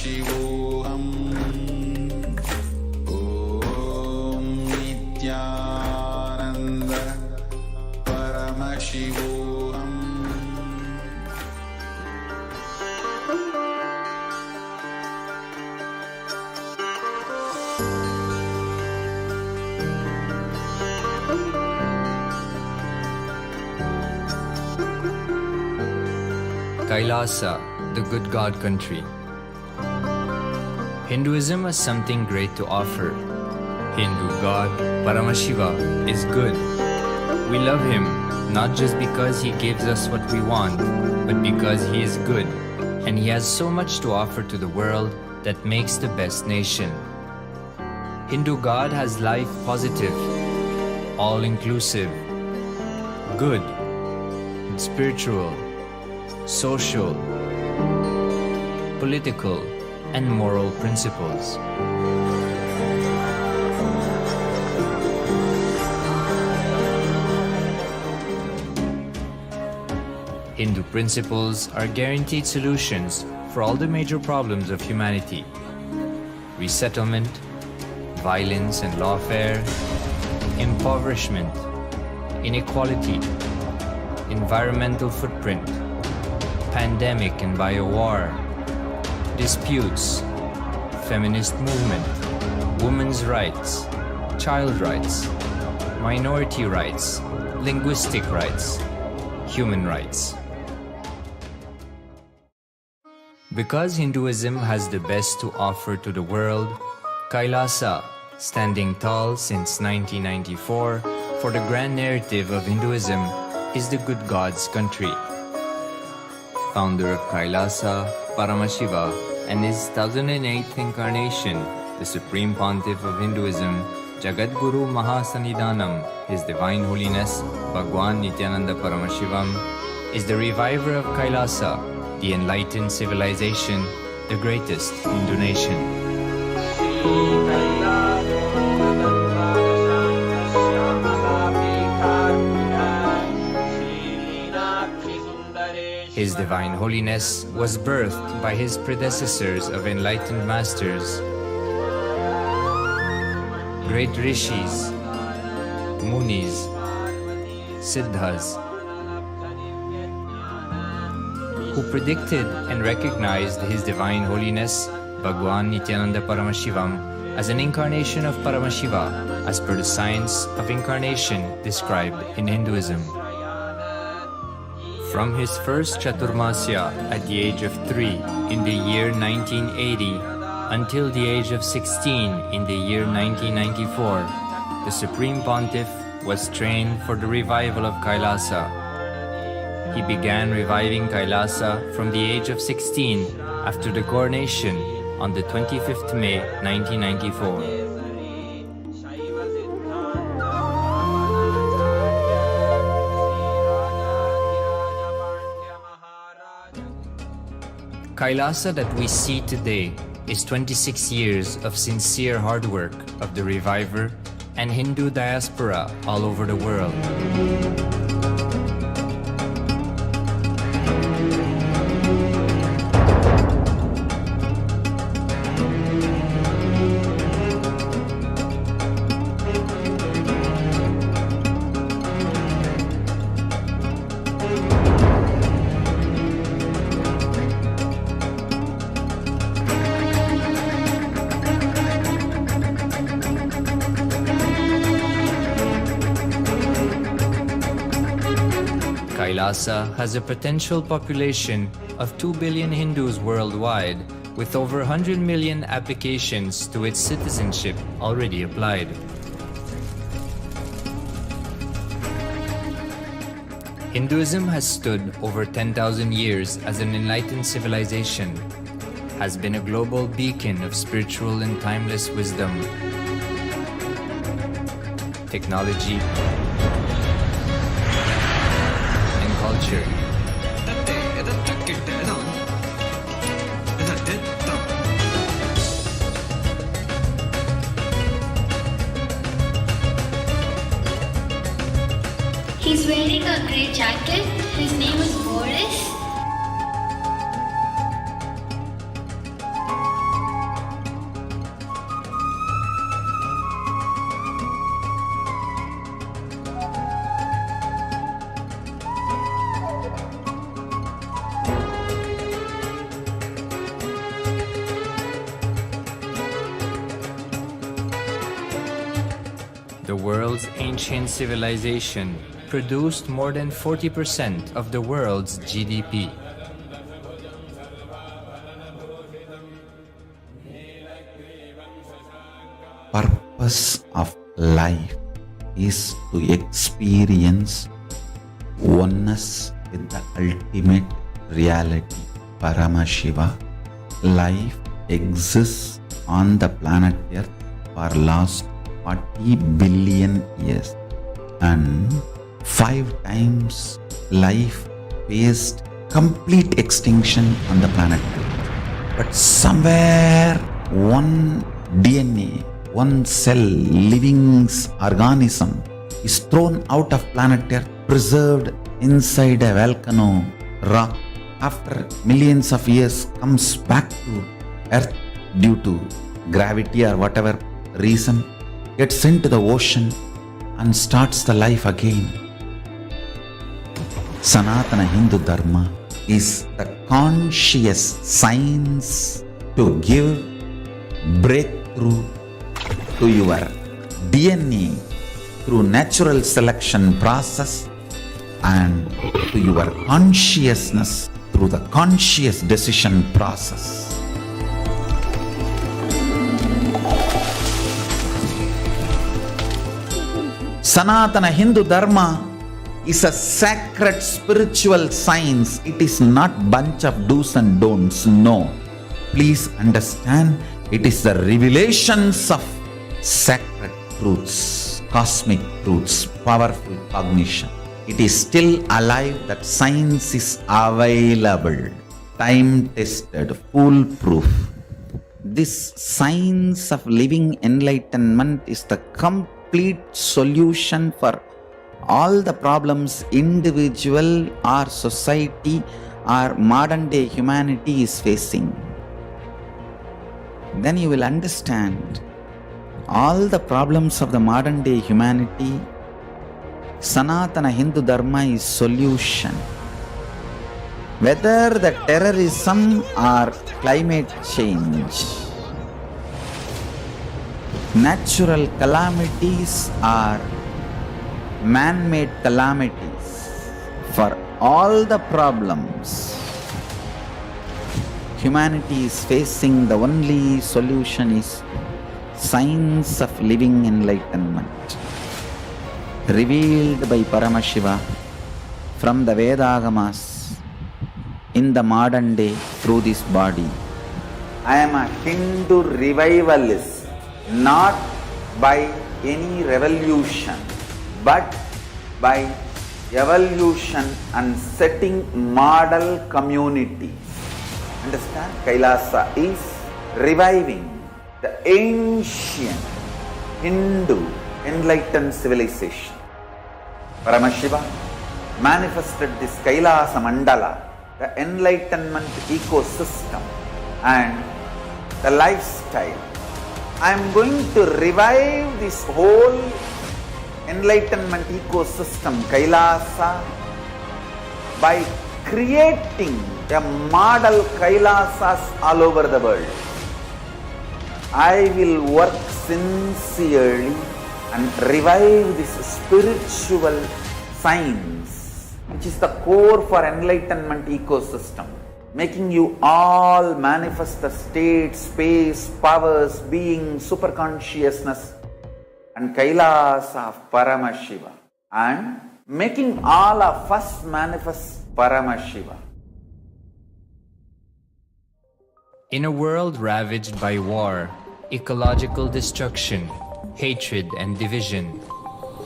Paramashivoham. Om Nithyananda Paramashivoham. KAILASA, the good God country. Hinduism has something great to offer. Hindu God, Paramashiva, is good. We love him not just because he gives us what we want, but because he is good, and he has so much to offer to the world that makes the best nation. Hindu God has life positive, all-inclusive, good, spiritual, social, political, and moral principles. Hindu principles are guaranteed solutions for all the major problems of humanity: resettlement, violence and lawfare, impoverishment, inequality, environmental footprint, pandemic and biowar, disputes, feminist movement, women's rights, child rights, minority rights, linguistic rights, human rights. Because Hinduism has the best to offer to the world, KAILASA, standing tall since 1994 for the grand narrative of Hinduism, is the good God's country. Founder of KAILASA, Paramashiva, and his 1008th incarnation, the Supreme Pontiff of Hinduism, Jagadguru Mahasannidhanam, His Divine Holiness, Bhagwan Nithyananda Paramashivam, is the reviver of KAILASA, the enlightened civilization, the greatest Hindu nation. His Divine Holiness was birthed by his predecessors of enlightened masters, great rishis, munis, siddhas, who predicted and recognized His Divine Holiness, Bhagwan Nithyananda Paramashivam, as an incarnation of Paramashiva, as per the science of incarnation described in Hinduism. From his first Chaturmasya at the age of 3 in the year 1980 until the age of 16 in the year 1994, the Supreme Pontiff was trained for the revival of KAILASA. He began reviving KAILASA from the age of 16 after the coronation on the 25th May 1994. KAILASA that we see today is 26 years of sincere hard work of the reviver and Hindu diaspora all over the world. KAILASA has a potential population of 2 billion Hindus worldwide, with over 100 million applications to its citizenship already applied. Hinduism has stood over 10,000 years as an enlightened civilization, has been a global beacon of spiritual and timeless wisdom, technology, and culture. He's wearing a grey jacket. His name is Boris. the world's ancient civilization produced more than 40% of the world's GDP. Purpose of life is to experience oneness with the ultimate reality, Paramashiva. Life exists on the planet Earth for last 40 billion years, and 5 times life faced complete extinction on the planet Earth. But somewhere one DNA, one cell, living organism is thrown out of planet Earth, preserved inside a volcano rock. After millions of years comes back to Earth due to gravity or whatever reason, gets into the ocean and starts the life again. Sanatana Hindu Dharma is the conscious science to give breakthrough to your DNA through natural selection process and to your consciousness through the conscious decision process. Sanatana Hindu Dharma is a sacred spiritual science. It is not bunch of do's and don'ts. No. Please understand, it is the revelations of sacred truths, cosmic truths, powerful cognition. It is still alive, that science is available, time-tested, foolproof. This science of living enlightenment is the complete solution for all the problems individual or society or modern day humanity is facing. Then you will understand all the problems of the modern day humanity. Sanatana Hindu Dharma is solution. Whether the terrorism or climate change, natural calamities or man-made calamities, for all the problems humanity is facing, the only solution is science of living enlightenment, revealed by Paramashiva from the Vedagamas in the modern day through this body. I am a Hindu revivalist, not by any revolution, but by evolution and setting model communities. Understand? KAILASA is reviving the ancient Hindu enlightened civilization. Paramashiva manifested this KAILASA mandala, the enlightenment ecosystem and the lifestyle. I am going to revive this whole enlightenment ecosystem, KAILASA, by creating a model KAILASAs all over the world. I will work sincerely and revive this spiritual science, which is the core for enlightenment ecosystem, making you all manifest the state, space, powers, being, superconsciousness and KAILASA of Paramashiva, and making all of us manifest Paramashiva. In a world ravaged by war, ecological destruction, hatred and division,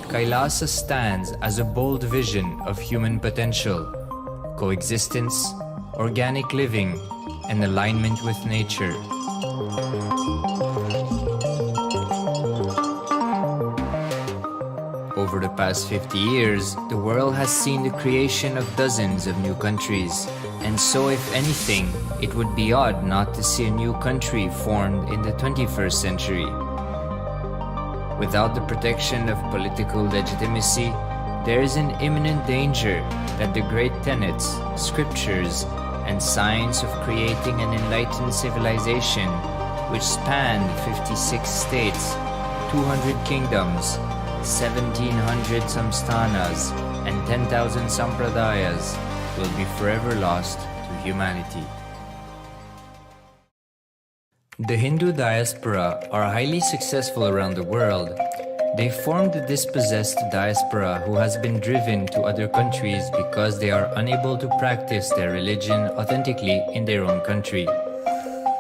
KAILASA stands as a bold vision of human potential, coexistence, organic living, and alignment with nature. Over the past 50 years, the world has seen the creation of dozens of new countries, and so if anything, it would be odd not to see a new country formed in the 21st century. Without the protection of political legitimacy, there is an imminent danger that the great tenets, scriptures, and science of creating an enlightened civilization, which spanned 56 states, 200 kingdoms, 1,700 samsthanas, and 10,000 sampradayas will be forever lost to humanity. The Hindu diaspora are highly successful around the world. They formed the dispossessed diaspora who has been driven to other countries because they are unable to practice their religion authentically in their own country.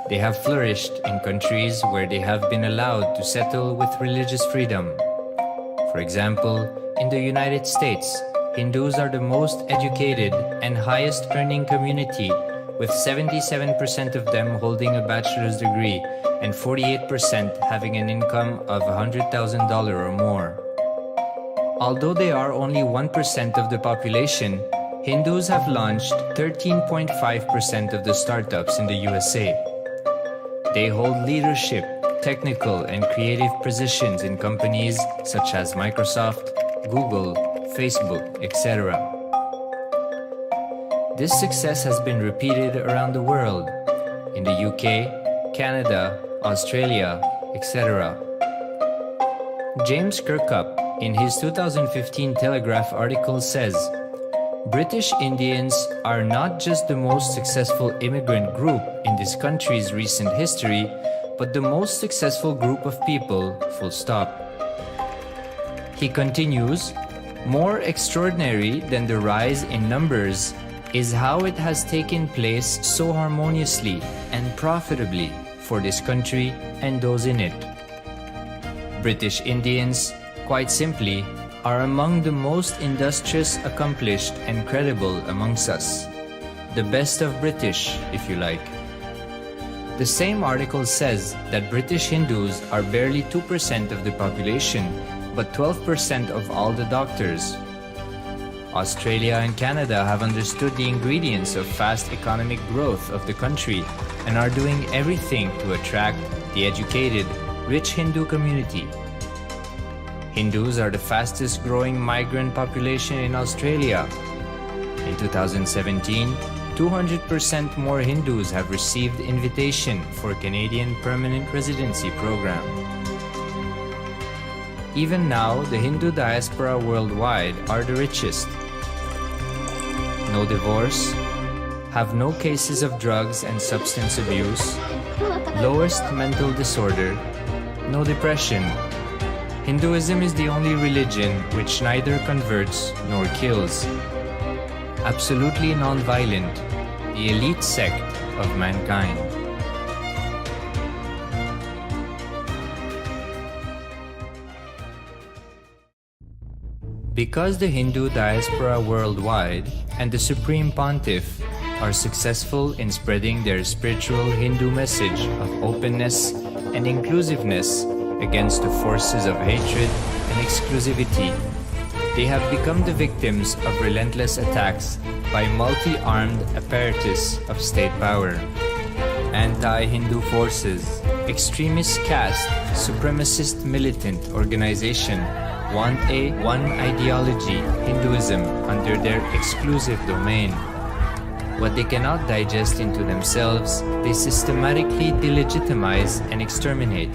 They have flourished in countries where they have been allowed to settle with religious freedom. For example, in the United States, Hindus are the most educated and highest earning community, with 77% of them holding a bachelor's degree and 48% having an income of $100,000 or more. Although they are only 1% of the population, Hindus have launched 13.5% of the startups in the USA. They hold leadership, technical and creative positions in companies such as Microsoft, Google, Facebook, etc. This success has been repeated around the world, in the UK, Canada, Australia, etc. James Kirkup, in his 2015 Telegraph article says, British Indians are not just the most successful immigrant group in this country's recent history, but the most successful group of people, full stop. He continues, more extraordinary than the rise in numbers is how it has taken place so harmoniously and profitably for this country and those in it. British Indians, quite simply, are among the most industrious, accomplished and credible amongst us. The best of British, if you like. The same article says that British Hindus are barely 2% of the population, but 12% of all the doctors. Australia and Canada have understood the ingredients of fast economic growth of the country and are doing everything to attract the educated, rich Hindu community. Hindus are the fastest growing migrant population in Australia. In 2017, 200% more Hindus have received invitation for Canadian Permanent Residency Program. Even now, the Hindu diaspora worldwide are the richest. No divorce, have no cases of drugs and substance abuse, lowest mental disorder, no depression. Hinduism is the only religion which neither converts nor kills. Absolutely non-violent, the elite sect of mankind. Because the Hindu diaspora worldwide and the Supreme Pontiff are successful in spreading their spiritual Hindu message of openness and inclusiveness against the forces of hatred and exclusivity, they have become the victims of relentless attacks by multi-armed apparatus of state power. Anti-Hindu forces, extremist caste, supremacist militant organization want a one ideology, Hinduism, under their exclusive domain. What they cannot digest into themselves, they systematically delegitimize and exterminate.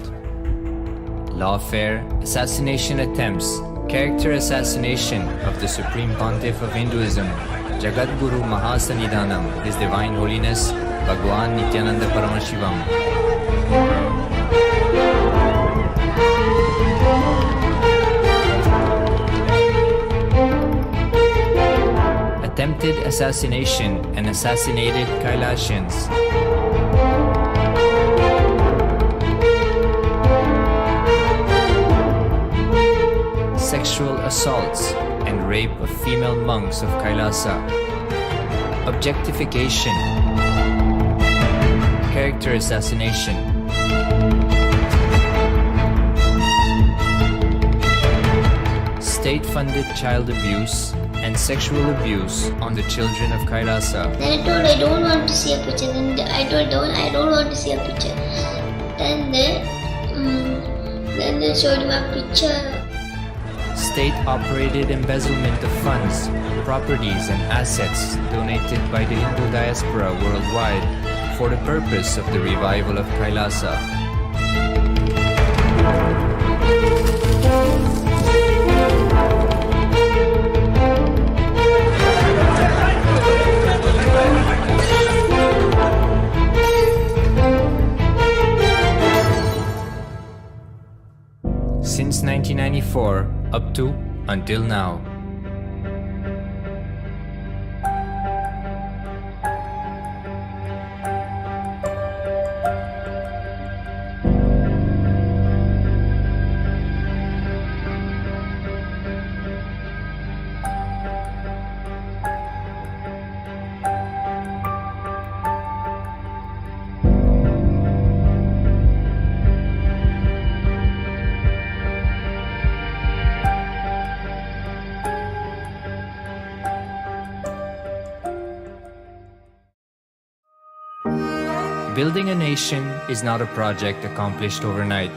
Lawfare, assassination attempts, character assassination of the Supreme Pontiff of Hinduism, Jagadguru Mahasannidhanam, His Divine Holiness, Bhagwan Nithyananda Paramashivam. Attempted assassination and assassinated Kailasians. Sexual assaults and rape of female monks of Kailasa. Objectification. Character assassination. State-funded child abuse and sexual abuse on the children of Kailasa. Then I told I don't want to see a picture. Then I told I don't want to see a picture. Then they showed him a picture. State-operated embezzlement of funds, properties and assets donated by the Hindu diaspora worldwide for the purpose of the revival of Kailasa. 1994 up to until now. Building a nation is not a project accomplished overnight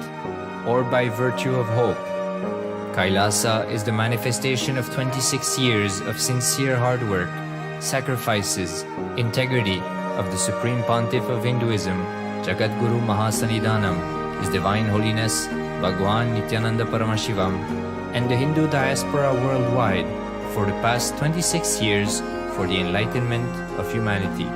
or by virtue of hope. KAILASA is the manifestation of 26 years of sincere hard work, sacrifices, integrity of the Supreme Pontiff of Hinduism, Jagadguru Mahasanidhanam, His Divine Holiness Bhagwan Nithyananda Paramashivam, and the Hindu diaspora worldwide for the past 26 years for the enlightenment of humanity.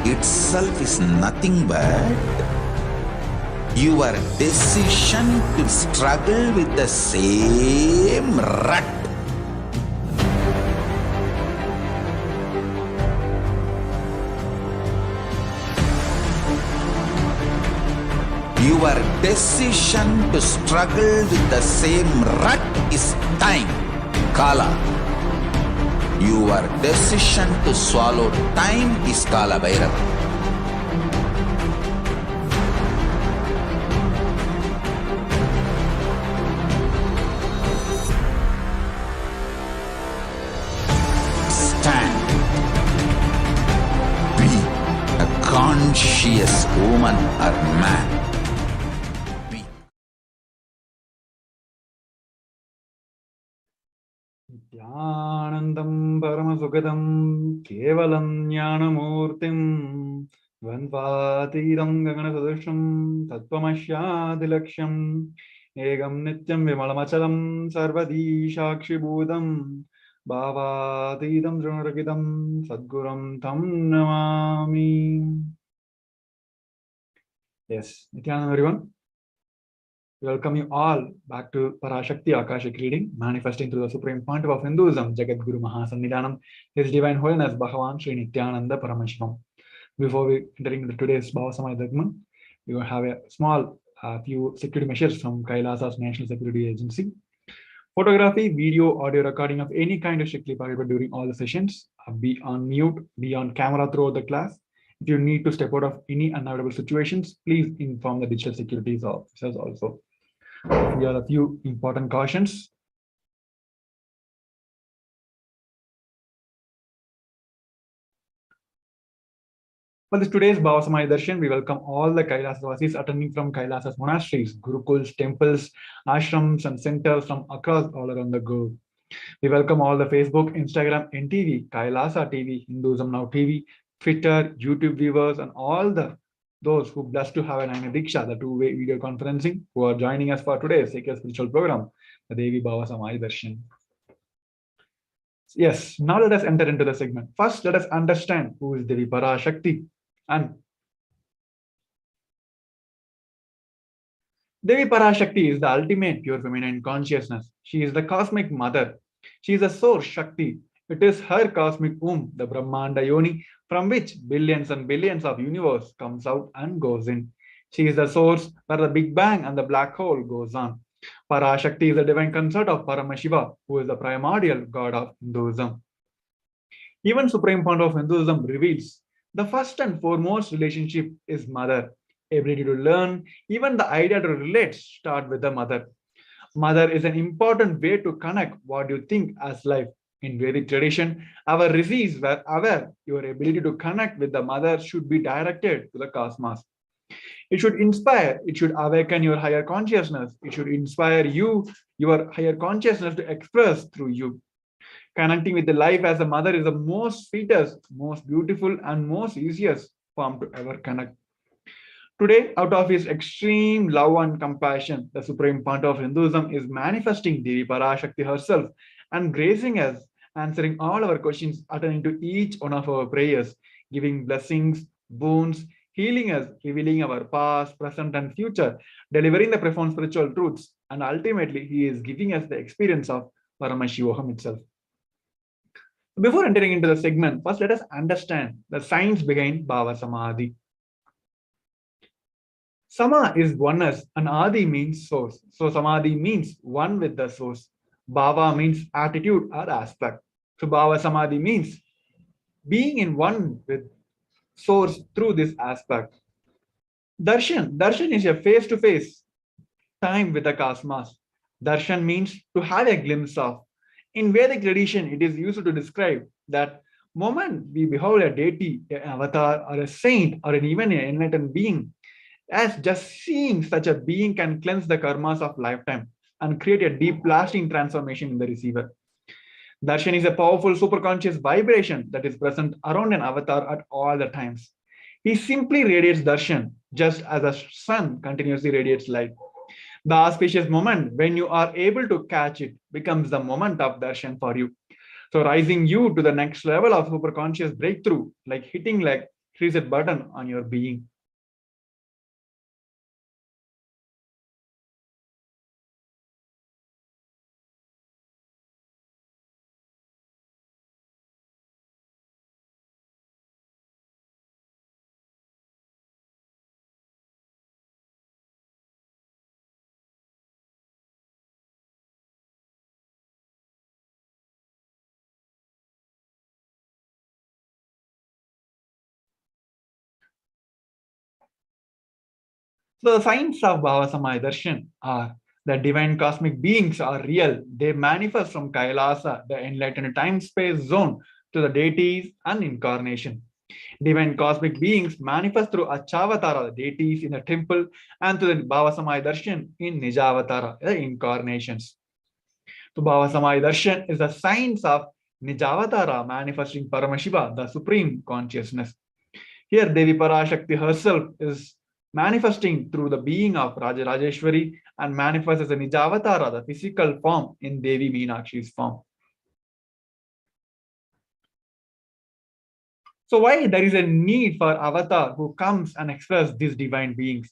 itself is nothing but your decision to struggle with the same rut. Your decision to struggle with the same rut is time, Kala. Your decision to swallow time is Kala Bhairava. Stand. Be a conscious woman or man. Nithyanandam Paramasukadam Kevalam Jnanamurtim Dvandvatidam Gaganasudasham Tattvamashyadilaksham Egam Nityam Vimalamachalam Sarvadi Shakshibhudam Bhavatidam Drunarakidam Sadguram Tam Namami. Yes, Nithyanandam everyone. Welcome you all back to Parashakti Akashik reading, manifesting through the Supreme Pontiff of Hinduism, Jagat Guru Mahasannidhanam, His Divine Holiness Bhagavan Sri Nithyananda Paramashivam. Before we enter into today's Bhava Samaya Dharma, we will have a small few security measures from KAILASA's National Security Agency. Photography, video, audio recording of any kind is strictly prohibited during all the sessions. Be on mute, be on camera throughout the class. If you need to step out of any unavoidable situations, please inform the digital security officers also. Here are a few important cautions. For today's Bhava Samaya Darshan, we welcome all the Kailasavasis attending from Kailasa's monasteries, gurukuls, temples, ashrams, and centers from across all around the globe. We welcome all the Facebook, Instagram, NTV, Kailasa TV, Hinduism Now TV, Twitter, YouTube viewers, and all those who blessed to have an Aina Diksha, the two-way video conferencing, who are joining us for today's sacred spiritual program, the Devi Bhava Samaya Darshan. Yes, now let us enter into the segment. First, let us understand who is Devi Parashakti. And Devi Parashakti is the ultimate pure feminine consciousness. She is the cosmic mother. She is a source Shakti. It is her cosmic womb, the Brahmanda Yoni, from which billions and billions of universe comes out and goes in. She is the source where the Big Bang and the black hole goes on. Parashakti is the divine consort of Paramashiva, who is the primordial god of Hinduism. Even Supreme Pontiff of Hinduism reveals the first and foremost relationship is mother. Ability to learn, even the idea to relate, start with the mother. Mother is an important way to connect what you think as life. In Vedic tradition, our rishis were aware your ability to connect with the mother should be directed to the cosmos. It should inspire, it should awaken your higher consciousness. It should inspire you, your higher consciousness to express through you. Connecting with the life as a mother is the most sweetest, most beautiful, and most easiest form to ever connect. Today, out of his extreme love and compassion, the Supreme Pontiff of Hinduism is manifesting Devi Parashakti herself and gracing us, answering all our questions, attending to each one of our prayers, giving blessings, boons, healing us, revealing our past, present, and future, delivering the profound spiritual truths, and ultimately, he is giving us the experience of Paramashivoham itself. Before entering into the segment, first let us understand the science behind Bhava Samadhi. Sama is oneness and Adi means source. So Samadhi means one with the source. Bhava means attitude or aspect. So Bhava Samadhi means being in one with source through this aspect. Darshan is a face-to-face time with the cosmos. Darshan means to have a glimpse of. In Vedic tradition, it is used to describe that moment we behold a deity, an avatar, or a saint, or even an enlightened being, as just seeing such a being can cleanse the karmas of lifetime and create a deep lasting transformation in the receiver. Darshan is a powerful superconscious vibration that is present around an avatar at all the times. He simply radiates darshan, just as a sun continuously radiates light. The auspicious moment when you are able to catch it becomes the moment of darshan for you. So rising you to the next level of superconscious breakthrough, like hitting reset button on your being. So the signs of Bhava Samaya Darshan are the divine cosmic beings are real. They manifest from Kailasa, the enlightened time-space zone, to the deities and incarnation. Divine cosmic beings manifest through Achavatara, the deities in the temple, and to the Bhava Samaya Darshan in Nijavatara, the incarnations. So Bhava Samaya Darshan is the signs of Nijavatara manifesting Paramashiva, the supreme consciousness. Here Devi Parashakti herself is manifesting through the being of Rajarajeshwari and manifests as a Nijavatara, the physical form in Devi Meenakshi's form. So why there is a need for avatar who comes and expresses these divine beings?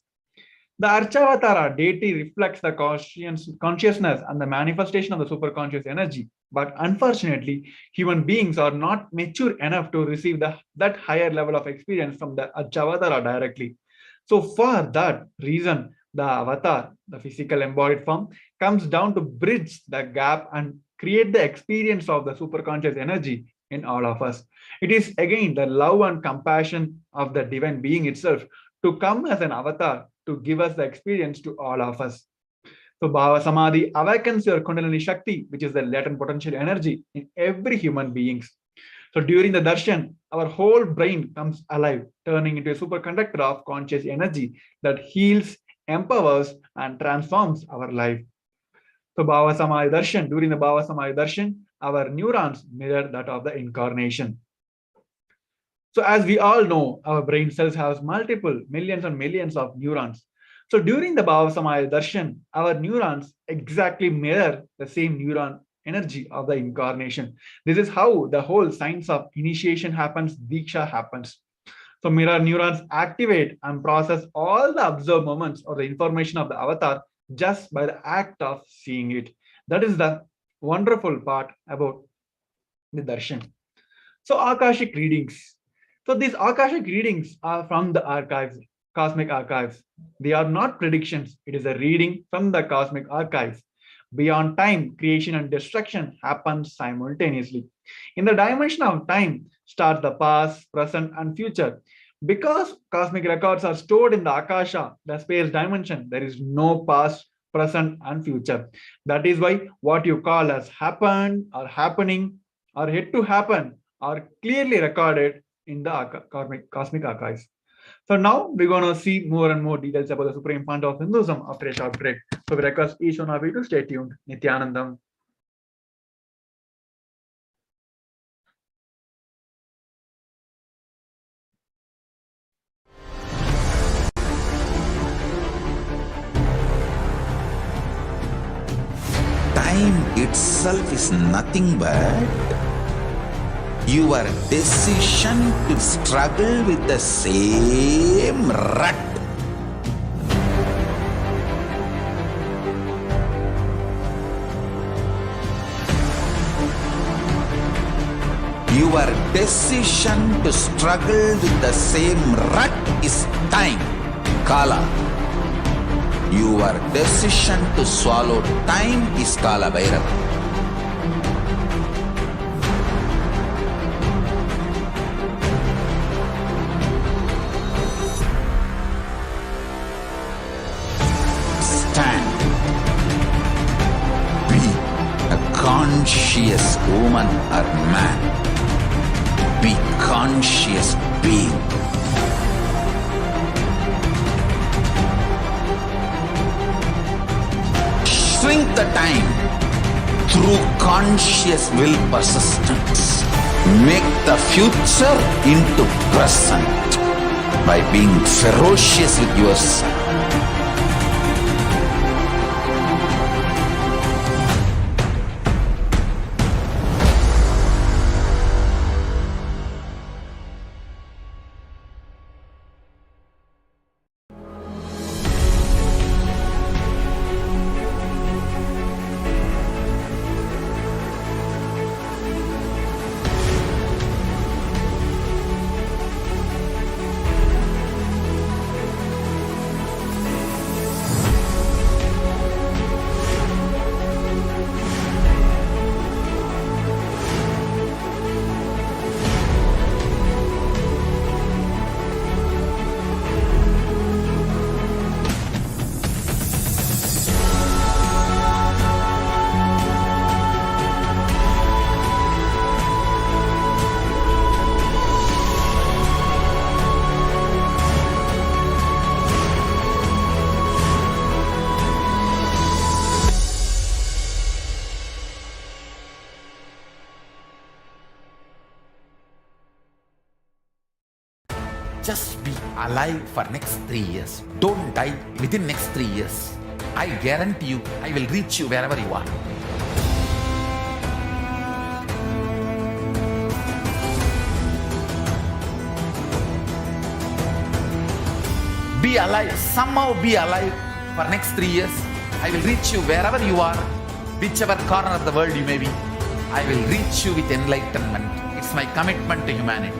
The Archavatara deity reflects the consciousness and the manifestation of the superconscious energy. But unfortunately, human beings are not mature enough to receive that higher level of experience from the Archavatara directly. So for that reason, the avatar, the physical embodied form, comes down to bridge the gap and create the experience of the superconscious energy in all of us. It is again the love and compassion of the divine being itself to come as an avatar to give us the experience to all of us. So Bhava Samadhi awakens your Kundalini Shakti, which is the latent potential energy in every human beings. So during the darshan, our whole brain comes alive, turning into a superconductor of conscious energy that heals, empowers, and transforms our life. So Bhava Samaya Darshan, during the Bhava Samaya Darshan, our neurons mirror that of the incarnation. So as we all know, our brain cells have multiple millions and millions of neurons. So during the Bhava Samaya Darshan, our neurons exactly mirror the same neuron energy of the incarnation. This is how the whole science of initiation happens, Diksha happens. So mirror neurons activate and process all the observed moments or the information of the avatar just by the act of seeing it. That is the wonderful part about the darshan. So Akashik readings. So these Akashik readings are from the archives, cosmic archives. They are not predictions. It is a reading from the cosmic archives. Beyond time, creation and destruction happen simultaneously. In the dimension of time starts the past, present, and future. Because cosmic records are stored in the Akasha, the space dimension, there is no past, present, and future. That is why what you call as happened or happening or yet to happen are clearly recorded in the cosmic archives. So now we're going to see more and more details about the supreme fund of Hinduism after a short break. So we request each one of you to stay tuned. Nithyanandam. Time itself is nothing but your decision to struggle with the same rut. Your decision to struggle with the same rut is time, Kala. Your decision to swallow time is Kala Bhairava. Stand. Be a conscious woman or man. Be conscious being. Shrink the time through conscious will persistence. Make the future into present by being ferocious with yourself. Just be alive for next 3 years. Don't die within next 3 years. I guarantee you, I will reach you wherever you are. Be alive, somehow be alive for next 3 years. I will reach you wherever you are, whichever corner of the world you may be. I will reach you with enlightenment. It's my commitment to humanity.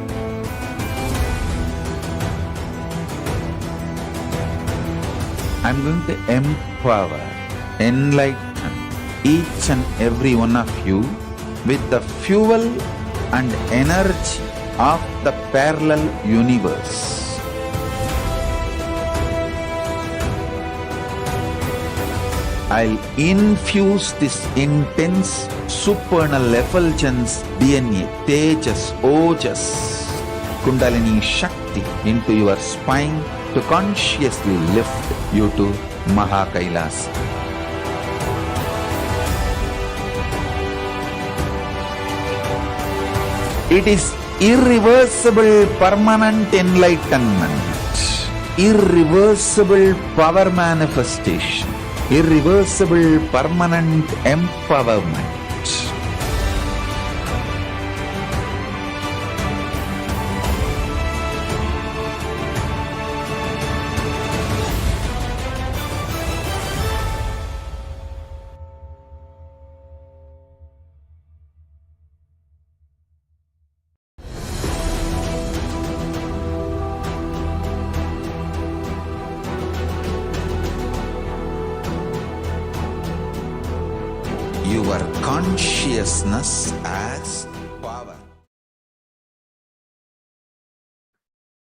I'm going to empower, enlighten each and every one of you with the fuel and energy of the parallel universe. I'll infuse this intense supernal effulgence DNA, Tejas, Ojas, Kundalini Shakti into your spine to consciously lift you to KAILASA. It is irreversible permanent enlightenment, irreversible power manifestation, irreversible permanent empowerment. Your consciousness as power.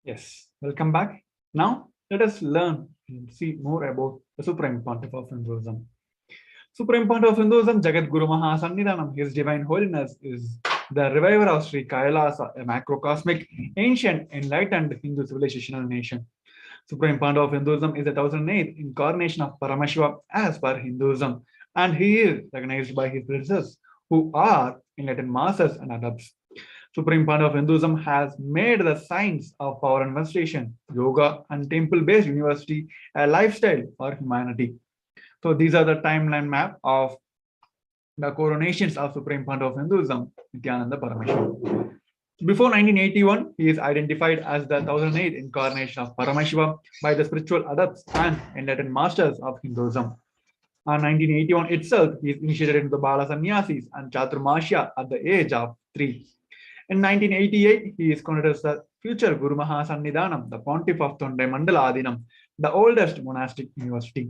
Yes, welcome back. Now, let us learn and see more about the Supreme Pontiff of Hinduism. Supreme Pontiff of Hinduism, Jagat Guru Mahasannidhanam, His Divine Holiness, is the reviver of Sri KAILASA, a macrocosmic, ancient, enlightened Hindu civilizational nation. Supreme Pontiff of Hinduism is the 1008th incarnation of Paramashiva as per Hinduism, and he is recognized by his predecessors, who are enlightened masters and adepts. Supreme Pontiff of Hinduism has made the science of power and manifestation, yoga, and temple-based university a lifestyle for humanity. So these are the timeline map of the coronations of Supreme Pontiff of Hinduism, Nithyananda Paramashivam. Before 1981, he is identified as the 1008th incarnation of Paramashiva by the spiritual adepts and enlightened masters of Hinduism. On 1981 itself, he is initiated into the Bala Sannyasis and Chaturmasya at the age of 3. In 1988, he is considered as the future Guru Mahasannidhanam, the Pontiff of Tondai Mandala Adinam, the oldest monastic university.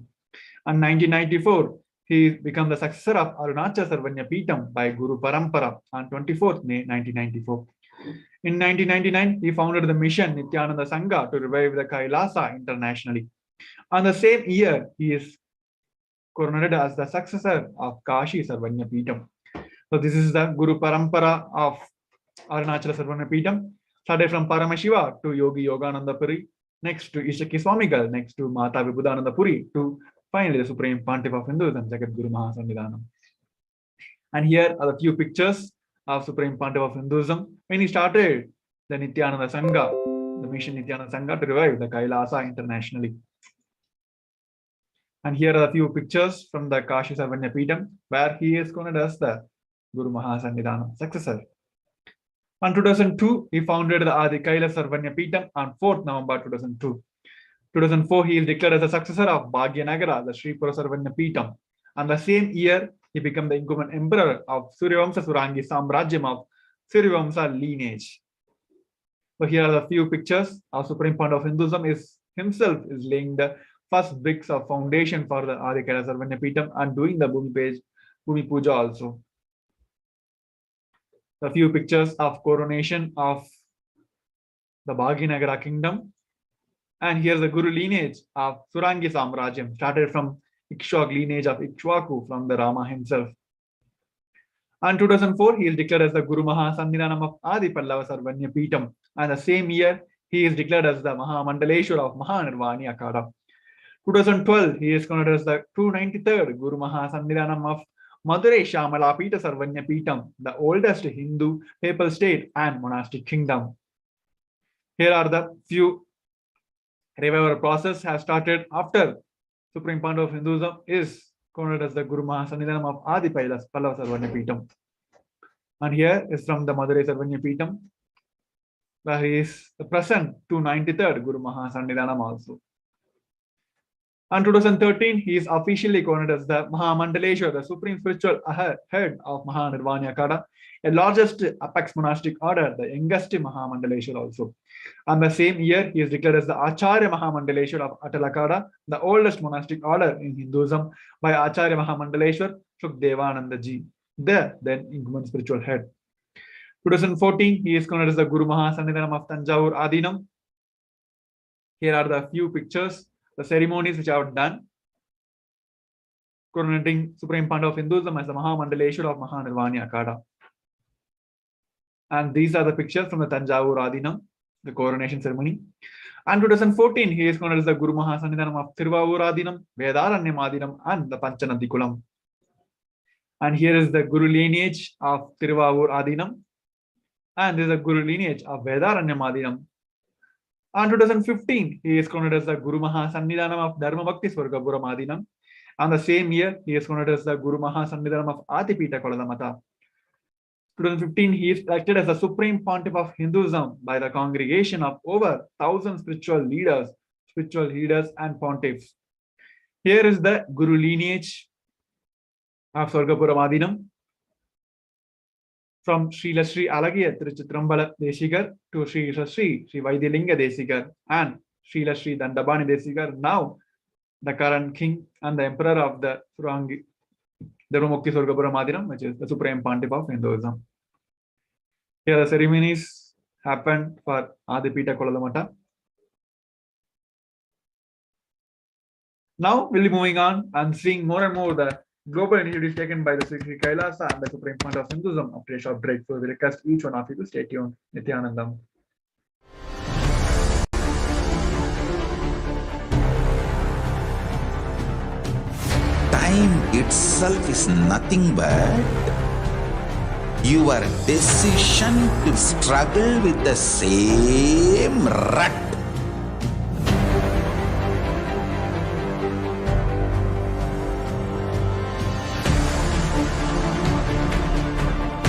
In 1994, he became the successor of Arunachal Sarvanya Peetham by Guru Parampara on 24th May 1994. In 1999, he founded the mission Nithyananda Sangha to revive the KAILASA internationally. On the same year, he is coronated as the successor of Kashi Sarvanya Peetham. So this is the Guru Parampara of Arunachala Sarvanya Peetham, started from Paramashiva to Yogi Yogananda Puri, next to Ishaki Swamigal, next to Mata Vibhudananda Puri, to finally the Supreme Pontiff of Hinduism, Jagat Guru Mahasannidhanam. And here are the few pictures of Supreme Pontiff of Hinduism when he started the Nithyananda Sangha, the mission Nithyananda Sangha to revive the KAILASA internationally. And here are a few pictures from the Kashi Sarvanya Peetham, where he is considered as the Guru Mahasannidhanam successor. On 2002, he founded the Adi KAILASA Sarvanya Peetham on 4th November 2002. 2004, he is declared as the successor of Bhagyanagara, the Sri Pura Sarvanya Peetham. And the same year, he became the incumbent emperor of Suryavamsa Surangi Samrajyam of Suryavamsa lineage. So here are the few pictures of Supreme Pontiff of Hinduism. Himself is laying the first bricks of foundation for the Adi KAILASA Sarvanya Peetham and doing the Bhumi Puja also. A few pictures of coronation of the Bhagyanagara kingdom. And here's the Guru lineage of Surangi Samrajyam, started from Ikshwak lineage of Ikshwaku from the Rama himself. In 2004, he is declared as the Guru Mahasannidhanam of Adi Pallava Sarvanya Peetham. And the same year, he is declared as the Mahamandaleshwara of Mahanirvani Akada. 2012, he is considered as the 293rd Guru Mahasannidhanam of Madurai Shamala Pita Sarvanya Peetham, the oldest Hindu papal state and monastic kingdom. Here are the few Revival process has started after Supreme Pandu of Hinduism is called as the Guru Mahasannidhanam of Adi Pallava Sarvanya Peetham. And here is from the Madurai Sarvanya Peetham, where he is the present 293rd Guru Mahasannidhanam also. And 2013, he is officially crowned as the Mahamandaleshwar, the supreme spiritual head of Mahanirvana Akada, a largest apex monastic order, the youngest Mahamandaleshwar also. And the same year, he is declared as the Acharya Mahamandaleshwar of Atalakada, the oldest monastic order in Hinduism, by Acharya Mahamandaleshwar Shukdevananda Ji, the then incumbent spiritual head. 2014, he is crowned as the Guru Mahasannidhanam of Tanjavur Adinam. Here are the few pictures, the ceremonies which I have done, coronating Supreme Pandu of Hinduism as the Mahamandaleshwar of Mahanirvana Akada. And these are the pictures from the Tanjavur Adinam, the coronation ceremony. And 2014, he is crowned as the Guru Mahasannidhanam of Thiruvavur Adinam, Vedaranyam Adinam, and the Panchanadikulam. And here is the Guru lineage of Thiruvavur Adinam, and this is the Guru lineage of Vedaranyam Adinam. And 2015, he is crowned as the Guru Mahasannidhanam of Dharma Bhakti Swargapuram Adinam. And the same year, he is crowned as the Guru Mahasannidhanam of Adipita Koladamata. 2015, he is elected as the Supreme Pontiff of Hinduism by the congregation of over 1,000 spiritual leaders and pontiffs. Here is the Guru lineage of Swargapuram Adinam, from Srila Sri Alagiya Tiruchittrambala Desikar to Sri Vaidyalinga Desikar and Srila Sri Dandabani Desikar, now the current king and the emperor of the Dharmamukti Swargapuram Adinam, which is the Supreme Pontiff of Hinduism. Here the ceremonies happened for Adipita Koladamata. Now we'll be moving on and seeing more and more the global initiatives taken by the Sri KAILASA and the Supreme Pontiff of Hinduism after a short break. So we request each one of you to stay tuned. Nithyanandam. Time itself is nothing but your decision to struggle with the same rut.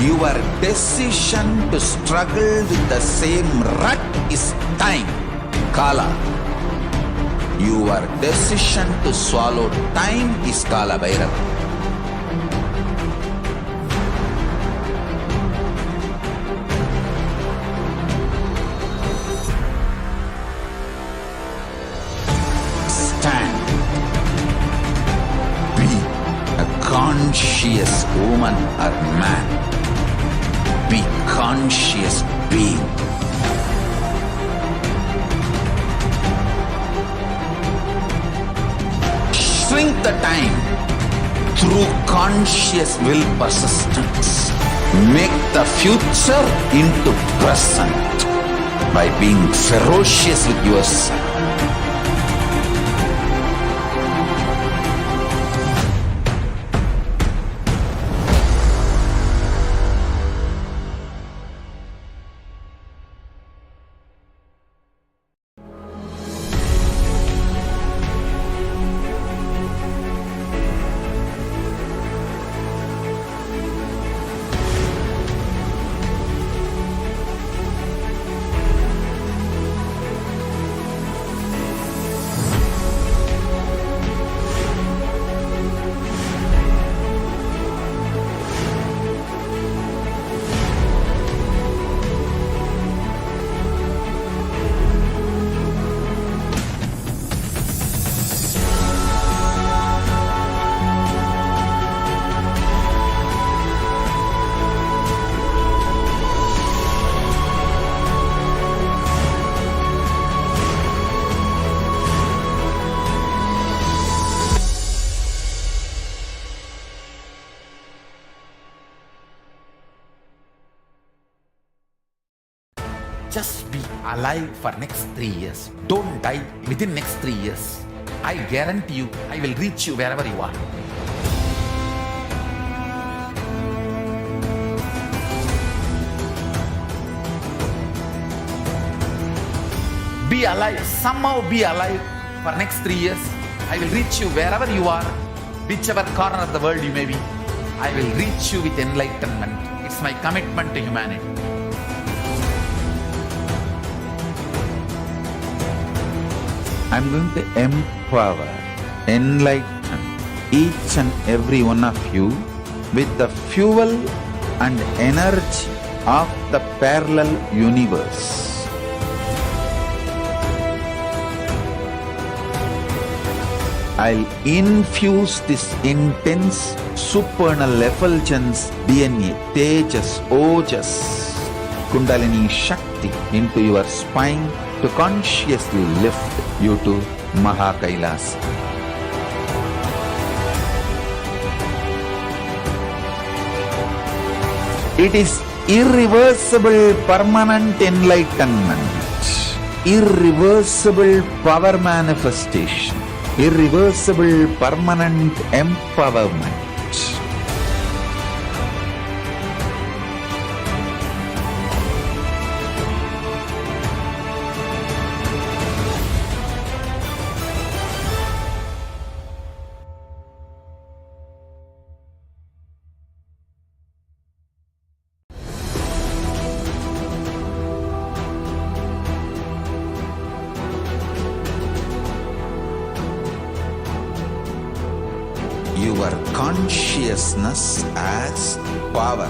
Your decision to struggle with the same rut is time, Kala. Your decision to swallow time is Kala Bhairava. Stand. Be a conscious woman or man. Be conscious being. Shrink the time through conscious will persistence. Make the future into present by being ferocious with yourself. Just be alive for next 3 years. Don't die within next 3 years. I guarantee you, I will reach you wherever you are. Be be alive, somehow be alive for next 3 years. I will reach you wherever you are, whichever corner of the world you may be. I will reach you with enlightenment. It's my commitment to humanity. I'm going to empower, enlighten each and every one of you with the fuel and energy of the parallel universe. I'll infuse this intense supernal effulgence DNA, Tejas, Ojas, Kundalini Shakti into your spine to consciously lift you to KAILASA. It is irreversible permanent enlightenment, irreversible power manifestation, irreversible permanent empowerment. Your consciousness as power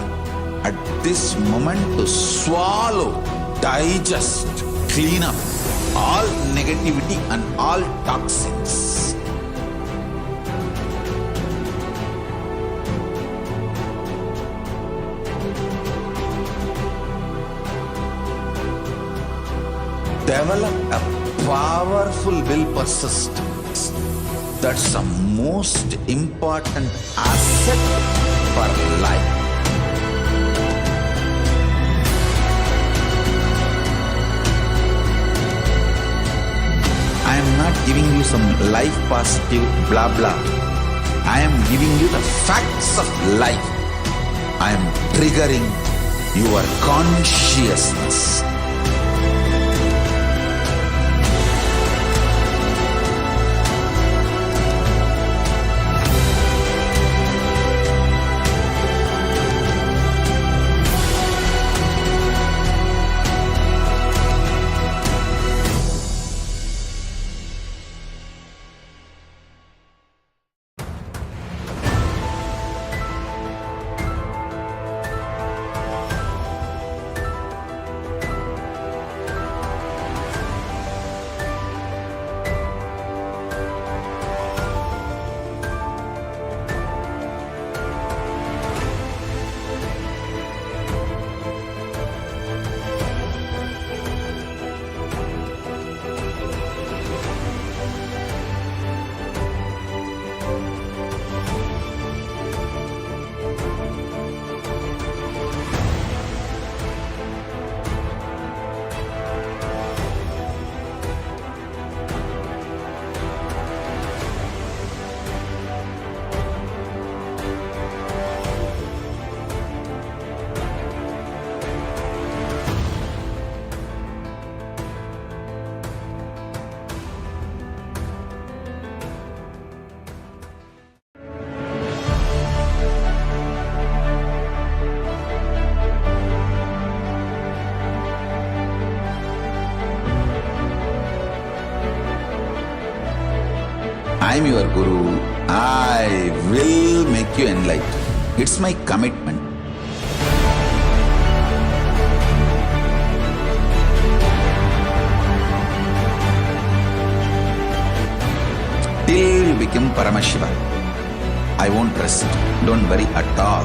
at this moment to swallow, digest, clean up all negativity and all toxins. Develop a powerful will persistence. That's the most important asset for life. I am not giving you some life positive blah blah. I am giving you the facts of life. I am triggering your consciousness. I am your Guru. I will make you enlightened. It's my commitment. Till you become Paramashiva, I won't rest. Don't worry at all.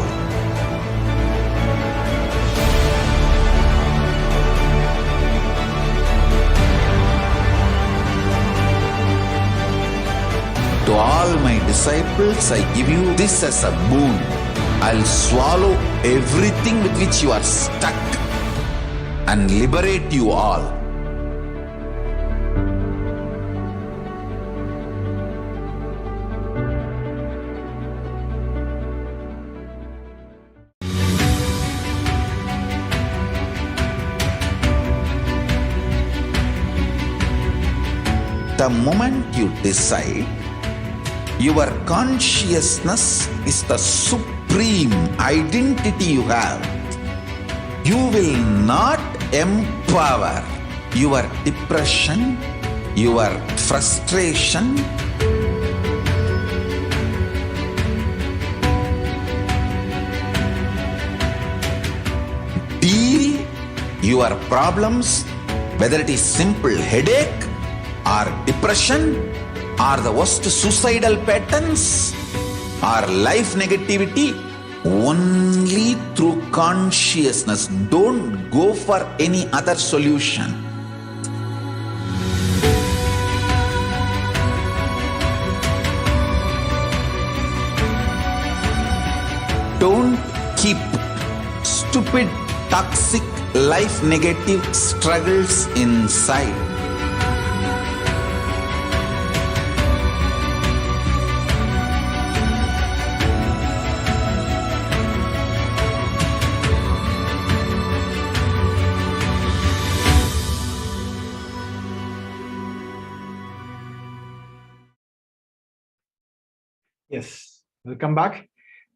To all my disciples, I give you this as a boon. I'll swallow everything with which you are stuck and liberate you all. The moment you decide, your consciousness is the supreme identity you have. You will not empower your depression, your frustration, deal your problems, whether it is simple headache or depression or the worst suicidal patterns or life negativity, only through consciousness. Don't go for any other solution. Don't keep stupid, toxic, life negative struggles inside. Yes, welcome back.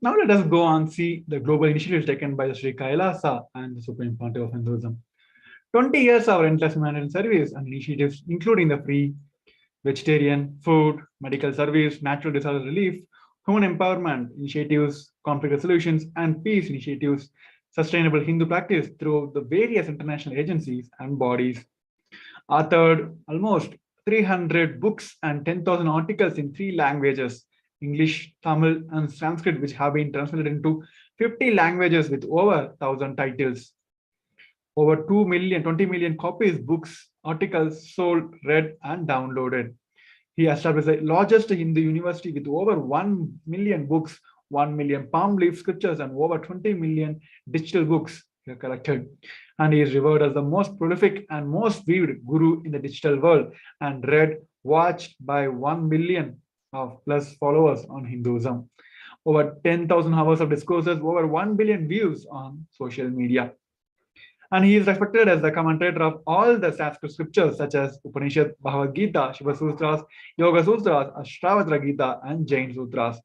Now let us go and see the global initiatives taken by the Sri KAILASA and the Supreme Pontiff of Hinduism. 20 years of endless humanitarian service and initiatives, including the free vegetarian, food, medical service, natural disaster relief, human empowerment initiatives, conflict resolutions, and peace initiatives, sustainable Hindu practice through the various international agencies and bodies. Authored almost 300 books and 10,000 articles in 3 languages, English, Tamil, and Sanskrit, which have been translated into 50 languages with over 1,000 titles. Over 20 million copies, books, articles sold, read, and downloaded. He established the largest Hindu university with over 1 million books, 1 million palm leaf scriptures, and over 20 million digital books collected. And he is revered as the most prolific and most viewed guru in the digital world, and read, watched by 1 million of plus followers on Hinduism. Over 10,000 hours of discourses, over 1 billion views on social media. And he is respected as the commentator of all the Sanskrit scriptures such as Upanishad, Bhagavad Gita, Shiva Sutras, Yoga Sutras, Ashtavatra Gita, and Jain Sutras.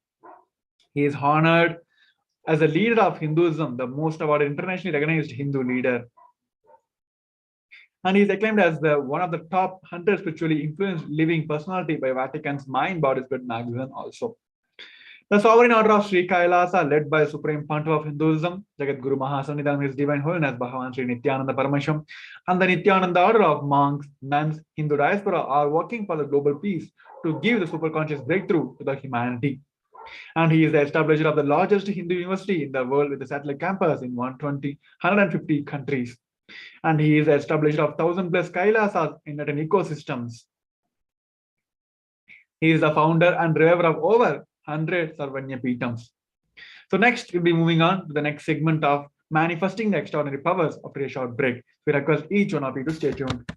He is honored as a leader of Hinduism, the most awarded internationally recognized Hindu leader. And he is acclaimed as one of the top 100 spiritually influenced living personality by Vatican's Mind, Body, Spirit magazine also. The Sovereign Order of Sri KAILASA, led by Supreme Pontiff of Hinduism, Jagat Guru Mahasannidhanam, His Divine Holiness Bhagavan Sri Nithyananda Paramashivam, and the Nithyananda Order of monks, nuns, Hindu diaspora are working for the global peace to give the superconscious breakthrough to the humanity. And he is the establisher of the largest Hindu university in the world with a satellite campus in 150 countries. And he is the establisher of 1,000 plus Kailasas in certain ecosystems. He is the founder and reviver of over 100 Sarvanya Pitams. So next, we'll be moving on to the next segment of manifesting the extraordinary powers after a short break. We request each one of you to stay tuned.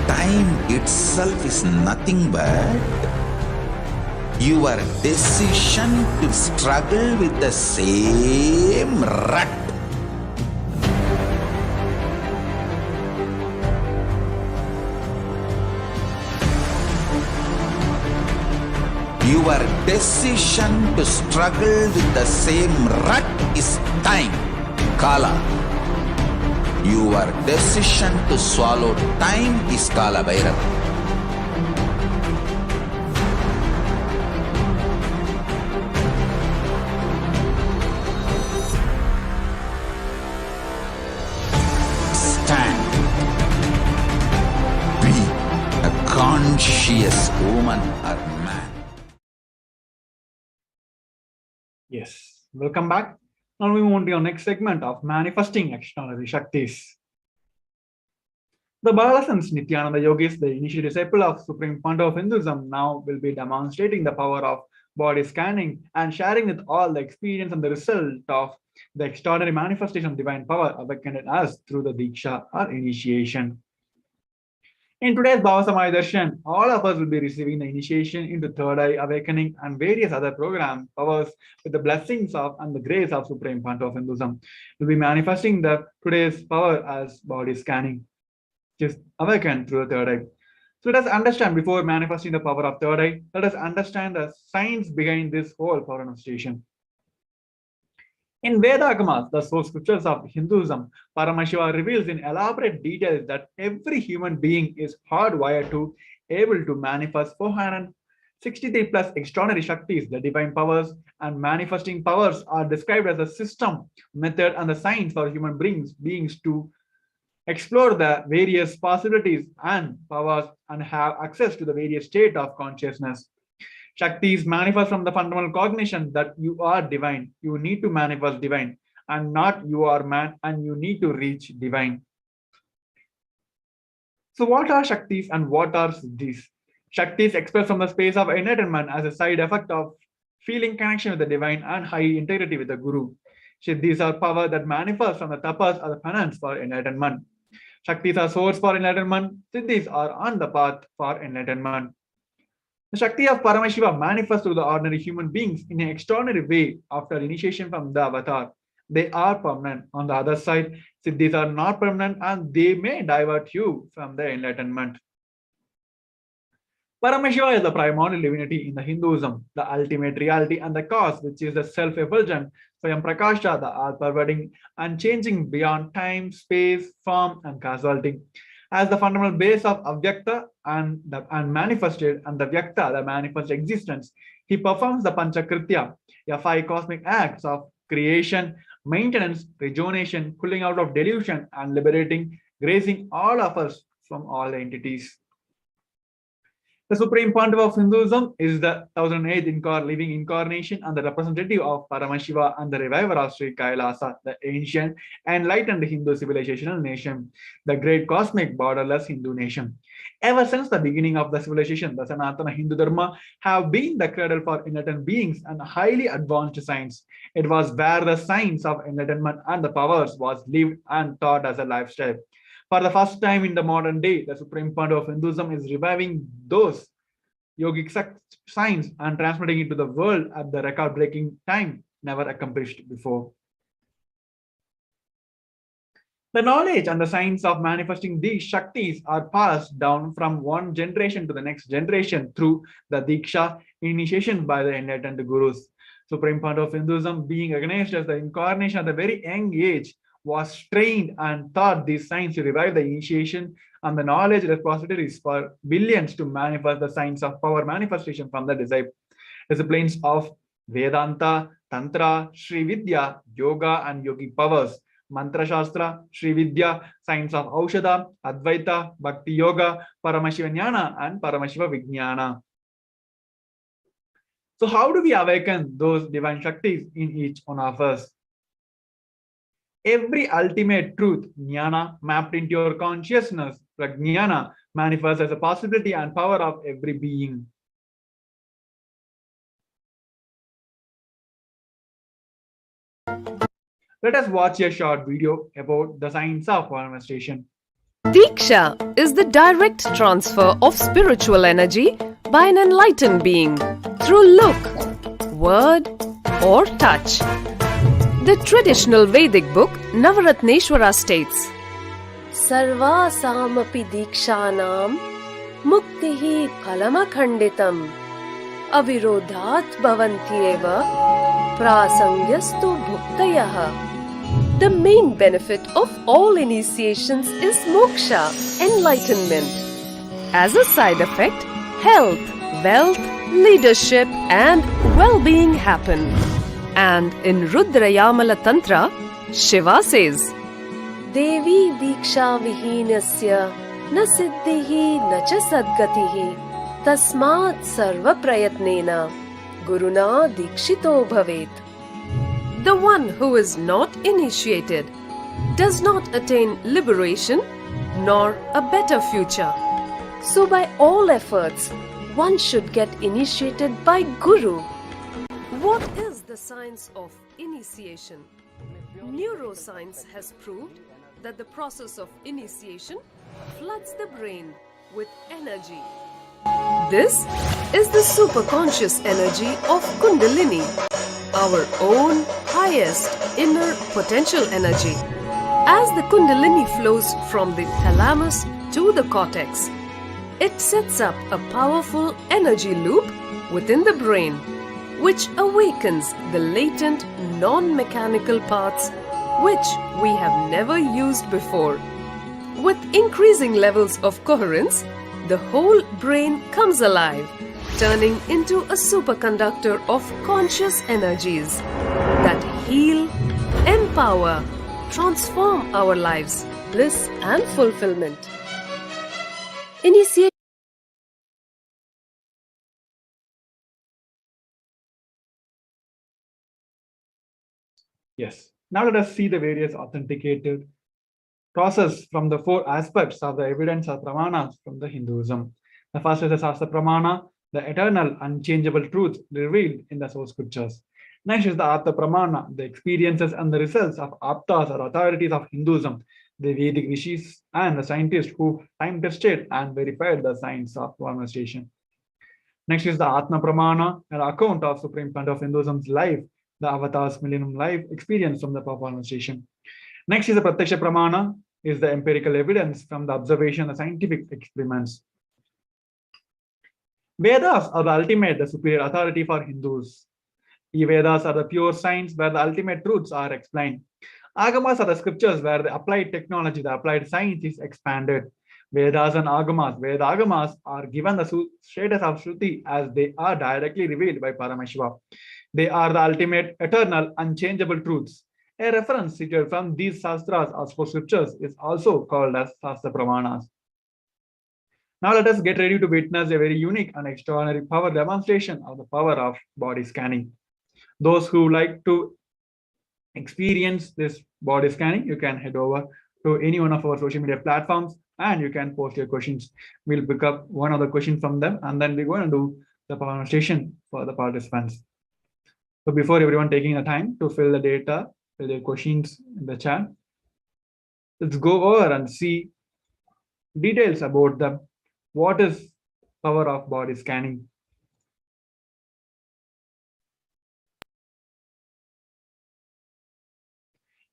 Time itself is nothing but your decision to struggle with the same rut. Your decision to struggle with the same rut is time, Kala. Your decision to swallow time is Kala Bhairava. Stand. Be a conscious woman or man. Yes, welcome back. Now we move on to our next segment of manifesting extraordinary Shaktis. The Balasans Nithyananda Yogis, the initial disciple of Supreme Pontiff of Hinduism, now will be demonstrating the power of body scanning and sharing with all the experience and the result of the extraordinary manifestation of divine power awakened in us through the Diksha or initiation. In today's Bhava Samaya Darshan, all of us will be receiving the initiation into Third Eye Awakening and various other programs, powers with the blessings of and the grace of Supreme Point of Hinduism. We'll be manifesting the today's power as body scanning, just awaken through the third eye. So let us understand before manifesting the power of third eye, let us understand the science behind this whole power manifestation. In Veda Agamas, the source scriptures of Hinduism, Paramashiva reveals in elaborate details that every human being is hardwired to able to manifest 463 plus extraordinary Shaktis, the divine powers, and manifesting powers are described as a system, method, and the science for human beings to explore the various possibilities and powers and have access to the various state of consciousness. Shaktis manifest from the fundamental cognition that you are divine. You need to manifest divine and not you are man and you need to reach divine. So what are Shaktis and what are Siddhis? Shaktis express from the space of enlightenment as a side effect of feeling connection with the divine and high integrity with the Guru. Siddhis are power that manifest from the tapas or the penance for enlightenment. Shaktis are source for enlightenment. Siddhis are on the path for enlightenment. The Shakti of Paramashiva manifests to the ordinary human beings in an extraordinary way after initiation from the avatar. They are permanent. On the other side, Siddhis are not permanent and they may divert you from the enlightenment. Paramashiva is the primordial divinity in the Hinduism, the ultimate reality and the cause, which is the self-effulgent, Swayam Prakasha, the all-pervading and changing beyond time, space, form, and causality. As the fundamental base of Avyakta and manifested, and the Vyakta, the manifest existence, he performs the Panchakritya, the 5 cosmic acts of creation, maintenance, rejuvenation, pulling out of delusion, and liberating, gracing all of us from all the entities. The Supreme Pontiff of Hinduism is the 1008th living incarnation and the representative of Paramashiva and the reviver of Sri KAILASA, the ancient enlightened Hindu civilizational nation, the great cosmic borderless Hindu nation. Ever since the beginning of the civilization, the Sanatana Hindu Dharma have been the cradle for enlightened beings and highly advanced science. It was where the science of enlightenment and the powers was lived and taught as a lifestyle. For the first time in the modern day, the Supreme Pontiff of Hinduism is reviving those yogic science and transmitting it to the world at the record-breaking time never accomplished before. The knowledge and the science of manifesting these Shaktis are passed down from one generation to the next generation through the Diksha initiation by the enlightened Gurus. Supreme Pontiff of Hinduism, being recognized as the incarnation at a very young age, was trained and taught these science to revive the initiation and the knowledge repositories for billions to manifest the science of power manifestation from the disciplines of Vedanta, Tantra, Sri Vidya, Yoga and Yogic powers, Mantra Shastra, Sri Vidya, science of Aushadha, Advaita, Bhakti Yoga, Paramashiva Jnana and Paramashiva Vijnana. So how do we awaken those divine Shaktis in each one of us? Every ultimate truth, jnana, mapped into your consciousness, prajnana, manifests as a possibility and power of every being. Let us watch a short video about the science of manifestation. Diksha is the direct transfer of spiritual energy by an enlightened being through look, word, or touch. The traditional Vedic book Navaratneshwara states, Sarvasamapi dikshanam muktihi phalamakhanditam avirodhat bhavantyeva prasangyastu bhuktayah. The main benefit of all initiations is moksha, enlightenment. As a side effect, health, wealth, leadership and well-being happen. And in Rudrayamala Tantra, Shiva says, Devi Diksha Vihinasya Na Siddhihi Na Cha Sadgatihi Tasmat Sarva Prayatnena Guruna Dikshito Bhavet. The one who is not initiated does not attain liberation nor a better future. So by all efforts, one should get initiated by Guru. What is the science of initiation? Neuroscience has proved that the process of initiation floods the brain with energy. This is the superconscious energy of Kundalini, our own highest inner potential energy. As the Kundalini flows from the thalamus to the cortex, it sets up a powerful energy loop within the brain, which awakens the latent non-mechanical parts which we have never used before. With increasing levels of coherence, the whole brain comes alive, turning into a superconductor of conscious energies that heal, empower, transform our lives, bliss and fulfillment. Initiate. Yes. Now let us see the various authenticated process from the four aspects of the evidence of Pramanas from the Hinduism. The first is the Shastra Pramana, the eternal, unchangeable truth revealed in the source scriptures. Next is the Atma Pramana, the experiences and the results of Aptas or authorities of Hinduism, the Vedic rishis and the scientists who time tested and verified the science of manifestation. Next is the Atma Pramana, an account of Supreme Point of Hinduism's life, the avatar's millennium life experience from the manifestation. Next is the Pratyaksha Pramana, is the empirical evidence from the observation of scientific experiments. Vedas are the ultimate, the superior authority for Hindus. Vedas are the pure science where the ultimate truths are explained. Agamas are the scriptures where the applied technology, the applied science is expanded. Vedas and Agamas, Veda Agamas are given the status of Shruti as they are directly revealed by Paramashiva. They are the ultimate, eternal, unchangeable truths. A reference cited from these Shastras or scriptures is also called as Shastra Pramanas. Now let us get ready to witness a very unique and extraordinary power demonstration of the power of body scanning. Those who like to experience this body scanning, you can head over to any one of our social media platforms and you can post your questions. We'll pick up one of the questions from them and then we're going to do the demonstration for the participants. So before everyone taking the time to fill the data, fill their questions in the chat, let's go over and see details about them. What is power of body scanning?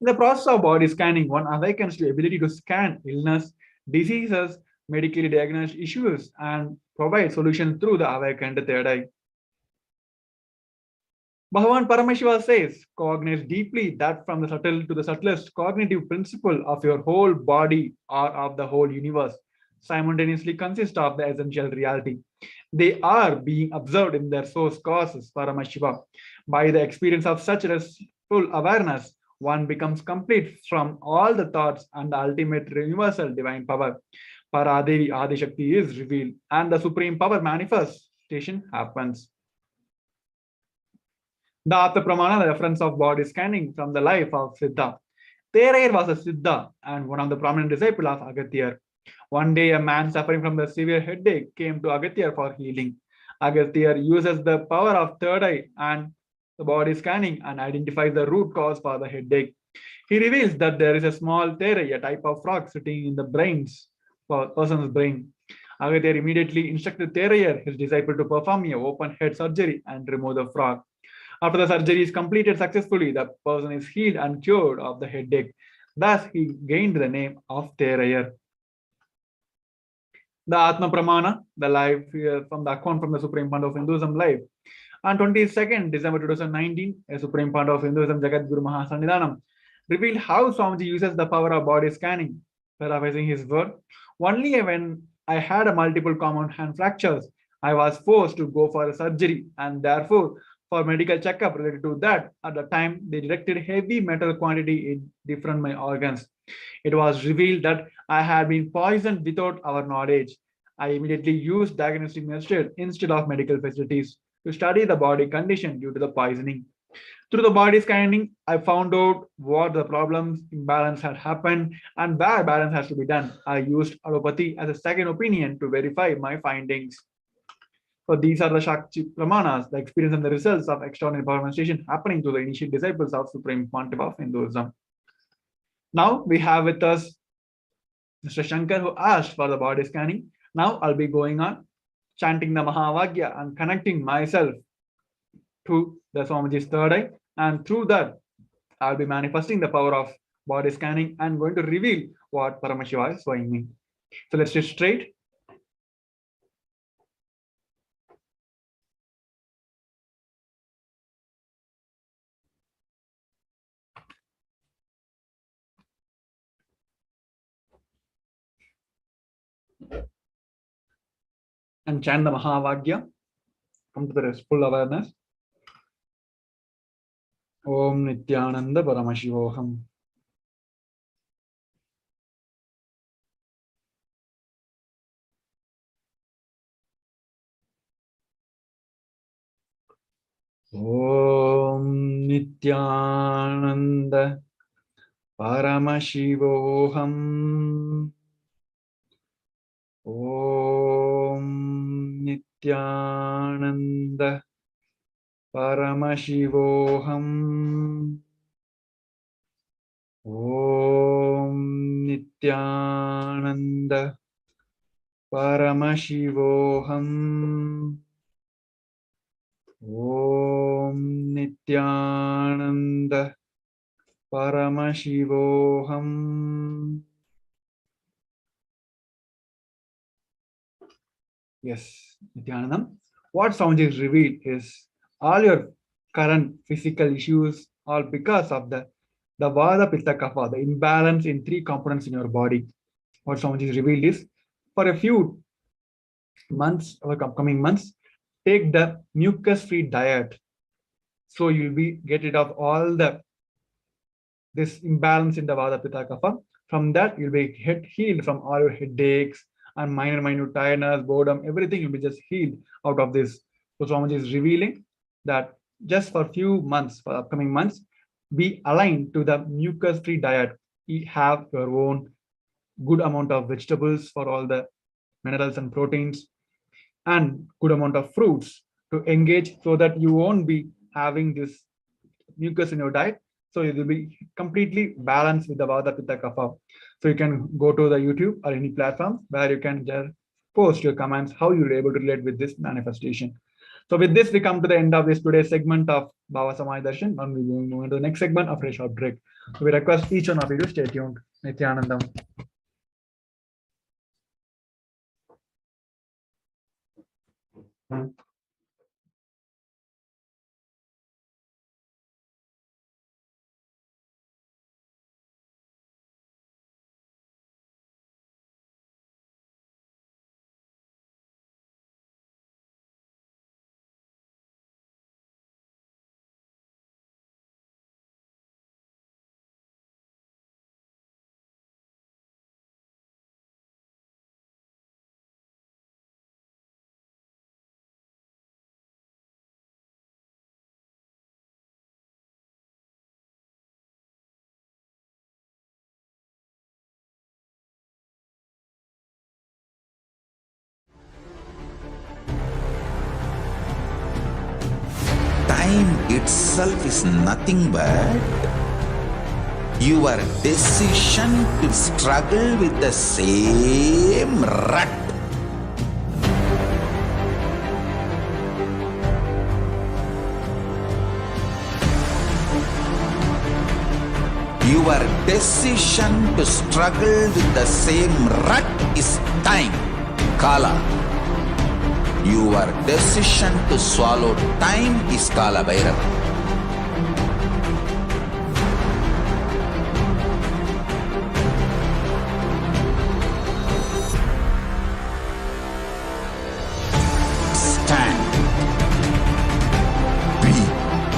In the process of body scanning, one awakens the ability to scan illness, diseases, medically diagnosed issues, and provide solutions through the awakened third eye. Bhagavan Paramashiva says, cognate deeply that from the subtle to the subtlest cognitive principle of your whole body or of the whole universe simultaneously consist of the essential reality. They are being observed in their source causes, Paramashiva. By the experience of such restful awareness, one becomes complete from all the thoughts and the ultimate universal divine power. Paradevi Adishakti is revealed and the supreme power manifestation happens. The Atma Pramana, the reference of body scanning from the life of Siddha. Terair was a Siddha and one of the prominent disciples of Agatyar. One day, a man suffering from the severe headache came to Agatyar for healing. Agatyar uses the power of third eye and the body scanning and identifies the root cause for the headache. He reveals that there is a small terai, a type of frog, sitting in the person's brain. Agatyar immediately instructed Terair, his disciple, to perform a open head surgery and remove the frog. After the surgery is completed successfully, the person is healed and cured of the headache. Thus, he gained the name of Terair. The Atma Pramana, the life from the account from the Supreme Point of Hinduism life. On 22nd December 2019, a Supreme Point of Hinduism Jagat Guru Mahasannidhanam revealed how Swamiji uses the power of body scanning. Paraphrasing his word, only when I had a multiple common hand fractures, I was forced to go for a surgery and therefore for medical checkup related to that. At the time, they detected heavy metal quantity in different my organs. It was revealed that I had been poisoned without our knowledge. I immediately used diagnostic methods instead of medical facilities to study the body condition due to the poisoning. Through the body scanning, I found out what the problems, imbalance had happened and where balance has to be done. I used allopathy as a second opinion to verify my findings. So these are the Shakti Pramanas, the experience and the results of extraordinary power demonstration happening to the initiate disciples of Supreme Pontiff of Hinduism. Now we have with us Mr. Shankar, who asked for the body scanning. Now I'll be going on chanting the Mahavagya and connecting myself to the Swamiji's third eye, and through that I'll be manifesting the power of body scanning and going to reveal what Paramashiva is showing me. So let's sit straight. And chant the Mahavagya. Come to the restful awareness. Om Nithyananda Paramashivoham. Om Nithyananda Paramashivoham. Om Nithyananda Paramashivoham. Om Nithyananda Paramashivoham. Om Nithyananda Paramashivoham. Yes, Nithyanandam. What Swamiji is revealed is all your current physical issues are because of the Vada Pitta Kapha, the imbalance in three components in your body. What Swamiji is revealed is, for a few months or upcoming months, take the mucus-free diet. So you'll be get rid of all this imbalance in the Vada Pitta Kapha. From that, you'll be healed from all your headaches and minor tiredness, boredom, everything will be just healed out of this. So Swamiji is revealing that just for a few months, for upcoming months, be aligned to the mucus-free diet. Have your own good amount of vegetables for all the minerals and proteins, and good amount of fruits to engage, so that you won't be having this mucus in your diet. So it will be completely balanced with the Vata Pitta Kapha. So you can go to the YouTube or any platform where you can just post your comments how you're able to relate with this manifestation. So with this, we come to the end of this today's segment of Bhava Samaya Darshan, and we will move into the next segment after a short break. So we request each one of you to stay tuned. Nithyanandam. Time itself is nothing but your decision to struggle with the same rut. Your decision to struggle with the same rut is time, Kala. Your decision to swallow time is Kala Bhairava. Stand. Be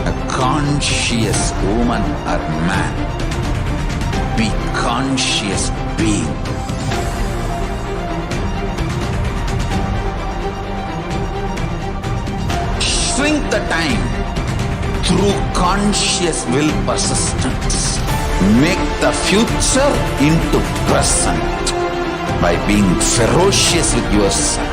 a conscious woman or man. Be conscious being. Shrink the time through conscious will persistence. Make the future into present by being ferocious with yourself.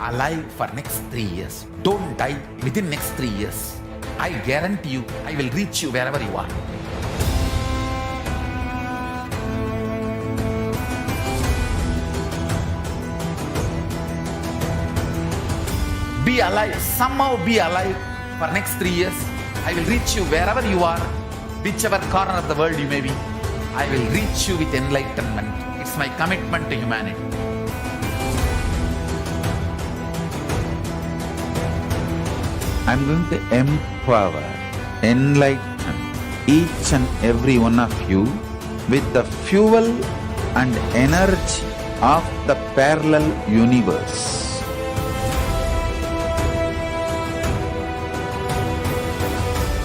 alive for next 3 years. Don't die within next 3 years. I guarantee you, I will reach you wherever you are. Be alive, somehow be alive for next 3 years. I will reach you wherever you are, whichever corner of the world you may be. I will reach you with enlightenment. It's my commitment to humanity. I'm going to empower, enlighten each and every one of you with the fuel and energy of the parallel universe.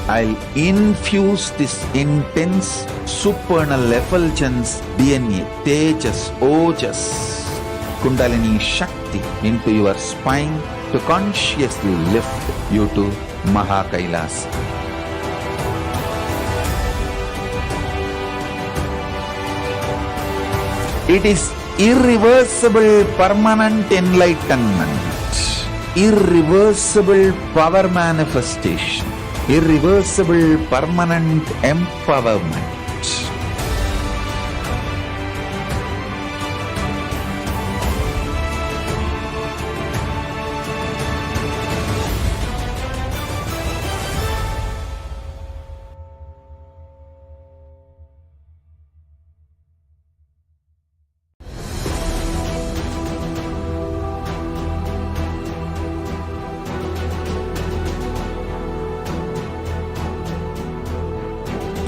I'll infuse this intense supernal effulgence DNA, Tejas, Ojas, Kundalini Shakti into your spine to consciously lift you to KAILASA. It is irreversible permanent enlightenment, irreversible power manifestation, irreversible permanent empowerment.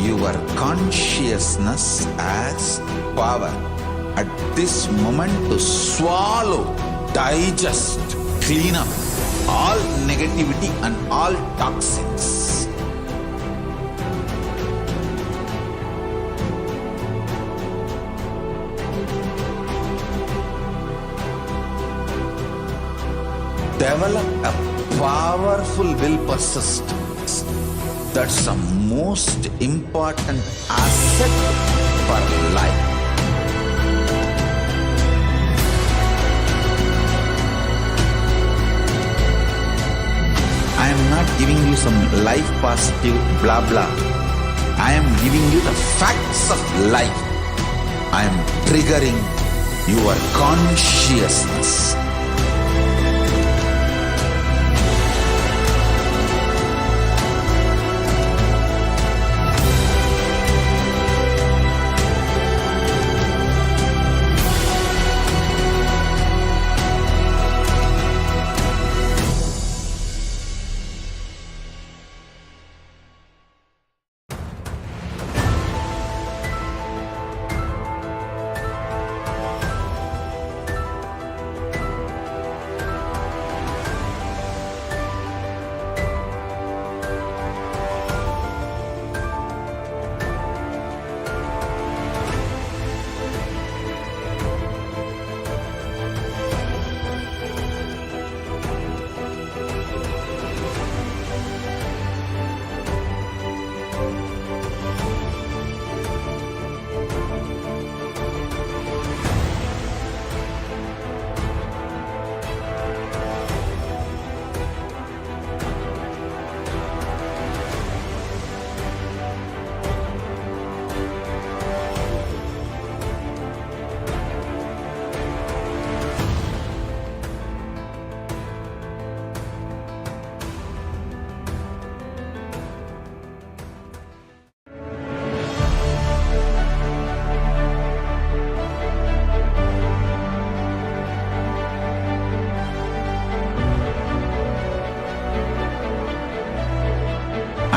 Your consciousness as power at this moment to swallow, digest, clean up all negativity and all toxins. Develop a powerful will persistence. That's the most important asset for life. I am not giving you some life positive blah blah. I am giving you the facts of life. I am triggering your consciousness.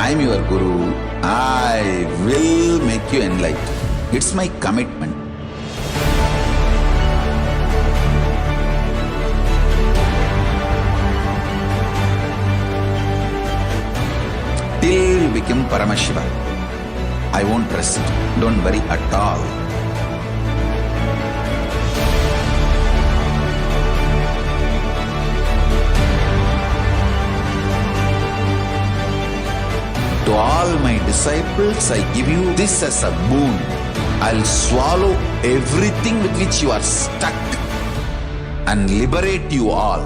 I am your Guru. I will make you enlightened. It's my commitment. Till you become Paramashiva, I won't rest. Don't worry at all. To all my disciples, I give you this as a boon. I'll swallow everything with which you are stuck and liberate you all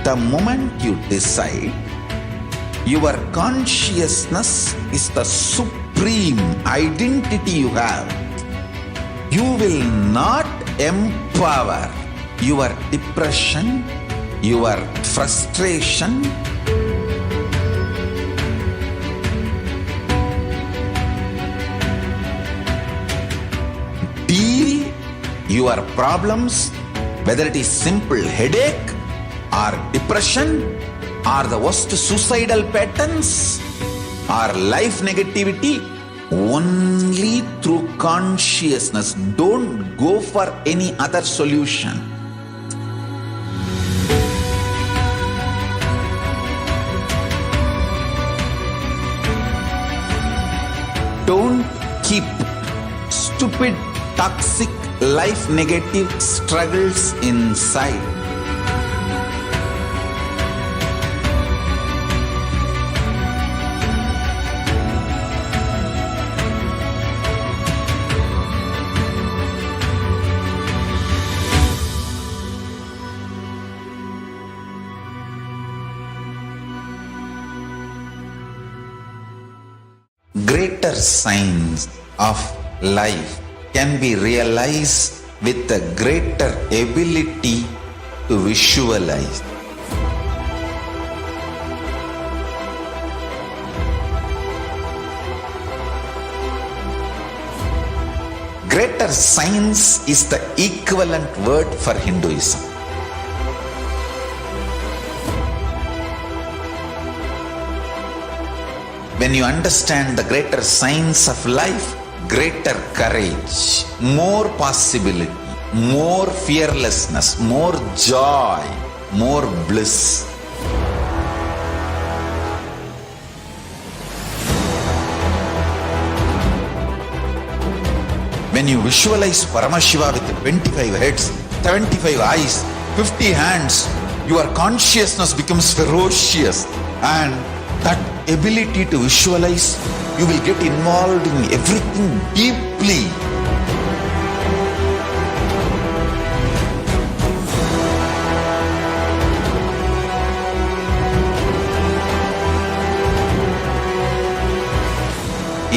The moment you decide, your consciousness is the supreme identity you have. You will not empower your depression, your frustration, deal your problems, whether it is simple headache or depression or the worst suicidal patterns or life negativity, only through consciousness. Don't go for any other solution. Don't keep stupid, toxic, life negative struggles inside. Greater signs of life can be realized with a greater ability to visualize. Greater signs is the equivalent word for Hinduism. When you understand the greater signs of life, greater courage, more possibility, more fearlessness, more joy, more bliss. When you visualize Paramashiva with 25 heads, 75 eyes, 50 hands, your consciousness becomes ferocious, and that ability to visualize, you will get involved in everything deeply.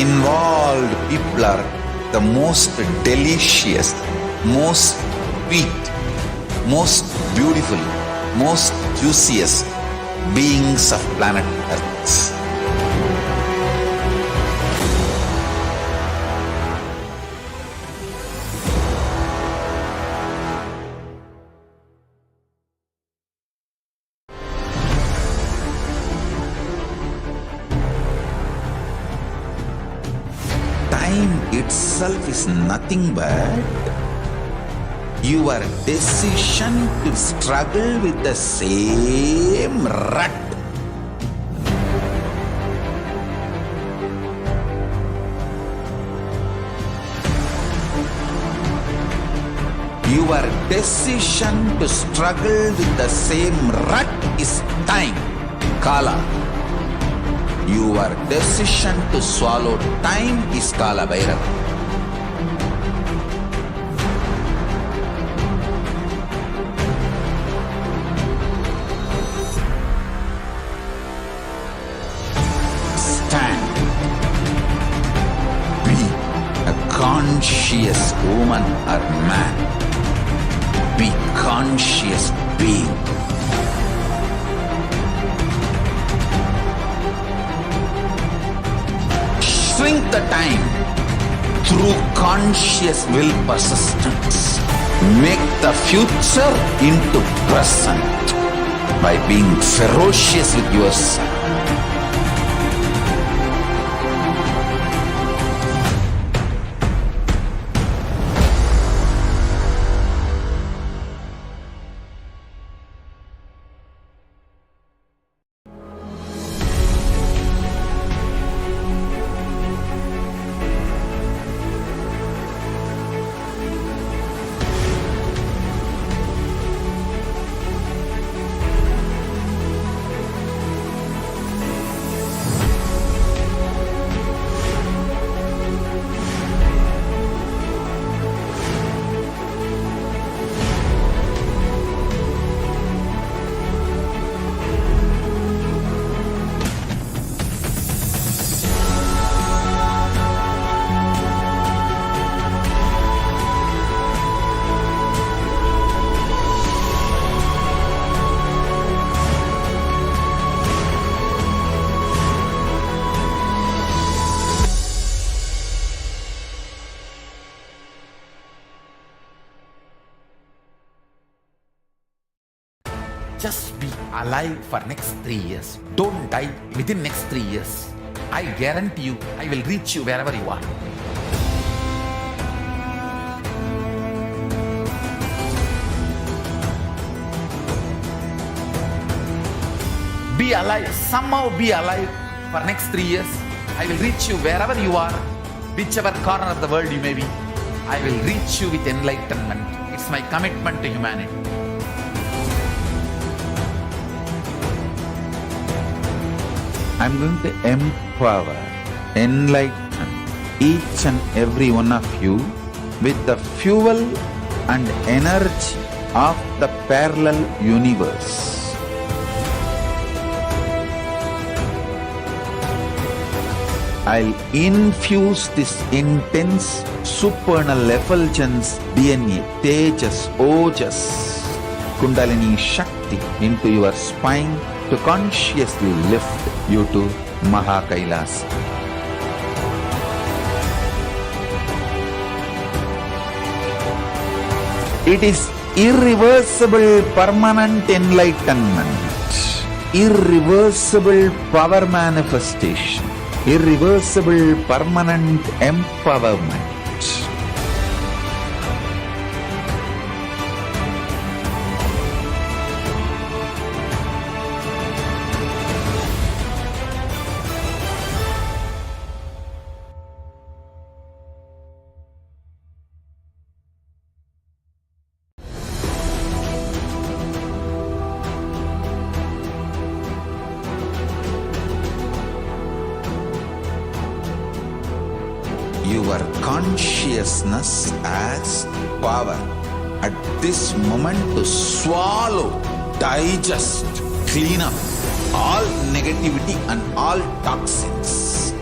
Involved people are the most delicious, most sweet, most beautiful, most juiciest beings of planet Earth. Time itself is nothing but your decision to struggle with the same rut. Your decision to struggle with the same rut is time, Kala. Your decision to swallow time is Kala Bhairava. Stand. Be a conscious woman or man. Be conscious being. Shrink the time through conscious will persistence. Make the future into present by being ferocious with yourself. alive for next 3 years. Don't die within next 3 years. I guarantee you, I will reach you wherever you are. Be alive, somehow be alive for next 3 years. I will reach you wherever you are, whichever corner of the world you may be. I will reach you with enlightenment. It's my commitment to humanity. I'm going to empower, enlighten each and every one of you with the fuel and energy of the parallel universe. I'll infuse this intense supernal effulgence DNA, Tejas, Ojas, Kundalini Shakti into your spine to consciously lift you to KAILASA. It is irreversible permanent enlightenment, irreversible power manifestation, irreversible permanent empowerment. Your consciousness as power at this moment to swallow, digest, clean up all negativity and all toxins.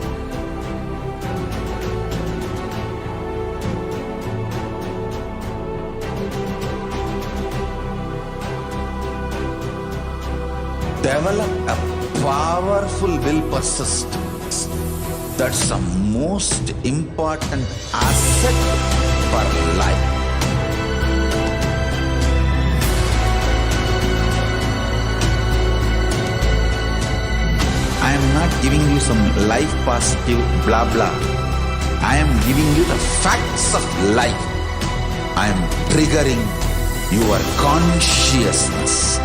Develop a powerful will persistence. That's the most important asset for life. I am not giving you some life positive blah blah. I am giving you the facts of life. I am triggering your consciousness.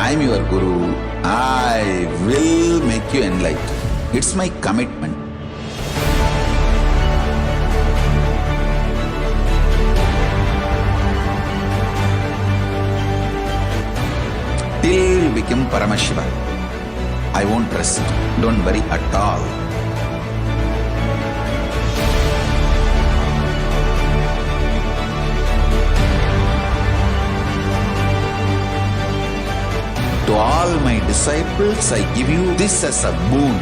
I am your Guru. I will make you enlightened. It's my commitment. Till you become Paramashiva, I won't rest. Don't worry at all. To all my disciples, I give you this as a boon.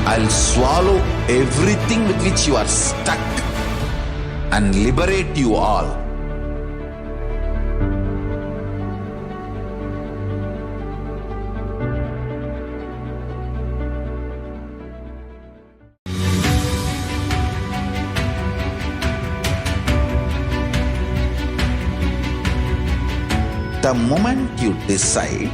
I'll swallow everything with which you are stuck and liberate you all. The moment you decide,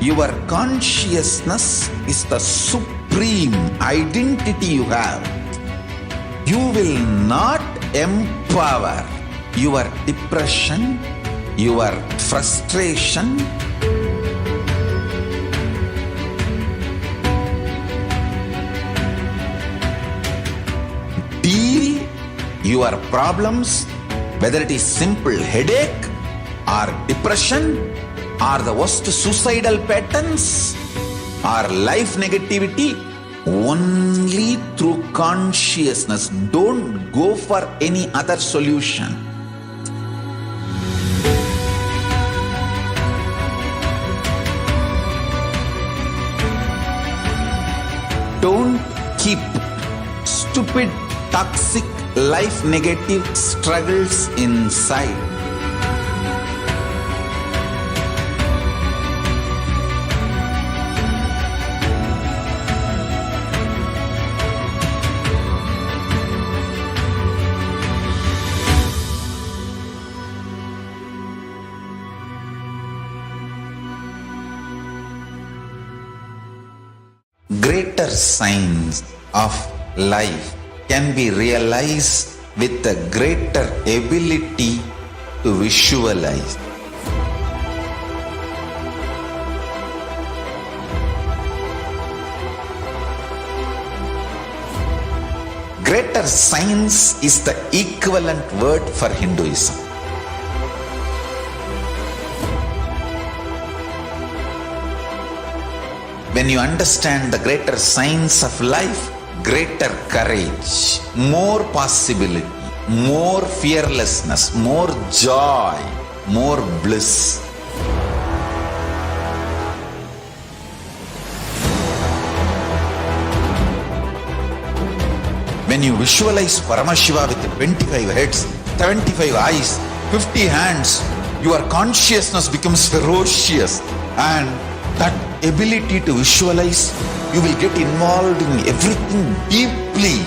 your consciousness is the supreme identity you have. You will not empower your depression, your frustration, deal your problems, whether it is simple headache or depression or the worst suicidal patterns or life negativity, only through consciousness. Don't go for any other solution. Don't keep stupid, toxic, life negative struggles inside. Greater signs of life can be realized with a greater ability to visualize. Greater signs is the equivalent word for Hinduism. When you understand the greater signs of life, greater courage, more possibility, more fearlessness, more joy, more bliss. When you visualize Paramashiva with 25 heads, 75 eyes, 50 hands, your consciousness becomes ferocious, and that ability to visualize, you will get involved in everything deeply.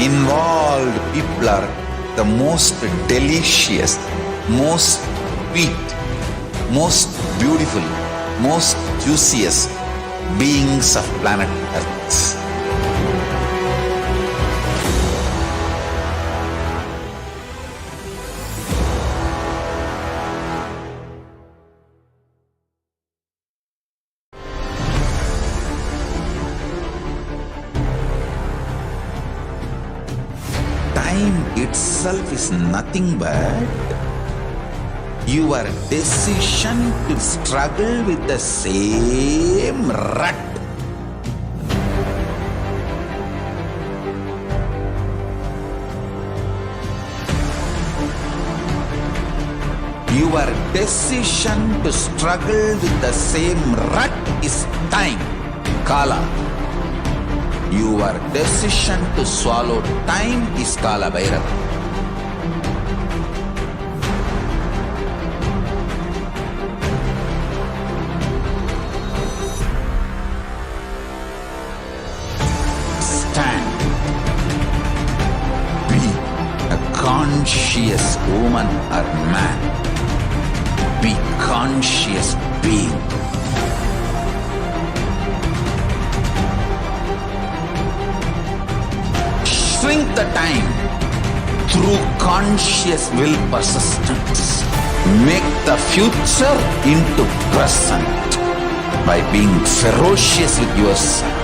Involved people are the most delicious, most sweet, most beautiful, most juiciest beings of planet Earth. Time itself is nothing but your decision to struggle with the same rut. Your decision to struggle with the same rut is time, Kala. Your decision to swallow time is Kala Bhairava. Stand. Be a conscious woman or man. Be conscious being. Shrink the time through conscious will persistence. Make the future into present by being ferocious with yourself.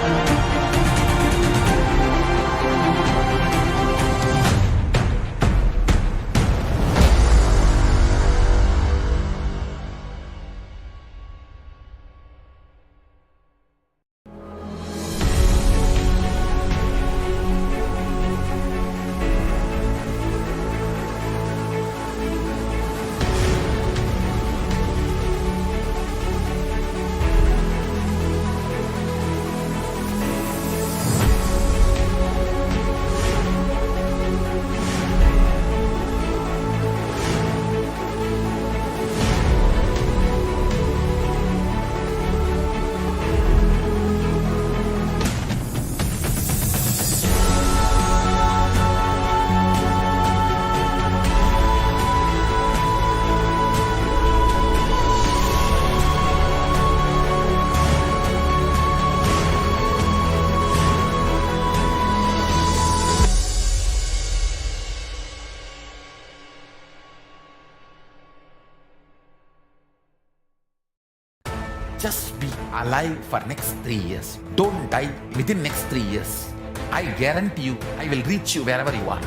Just be alive for next 3 years. Don't die within next 3 years. I guarantee you, I will reach you wherever you are.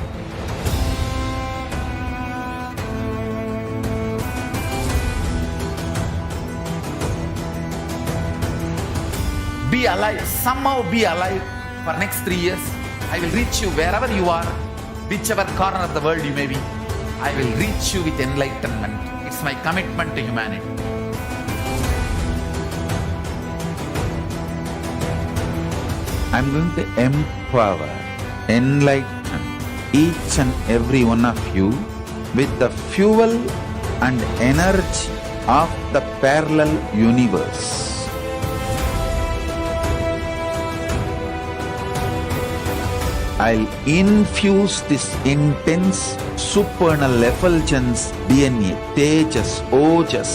Be alive, somehow be alive for next 3 years. I will reach you wherever you are, whichever corner of the world you may be. I will reach you with enlightenment. It's my commitment to humanity. I'm going to empower, enlighten each and every one of you with the fuel and energy of the parallel universe. I'll infuse this intense supernal effulgence DNA, Tejas, Ojas,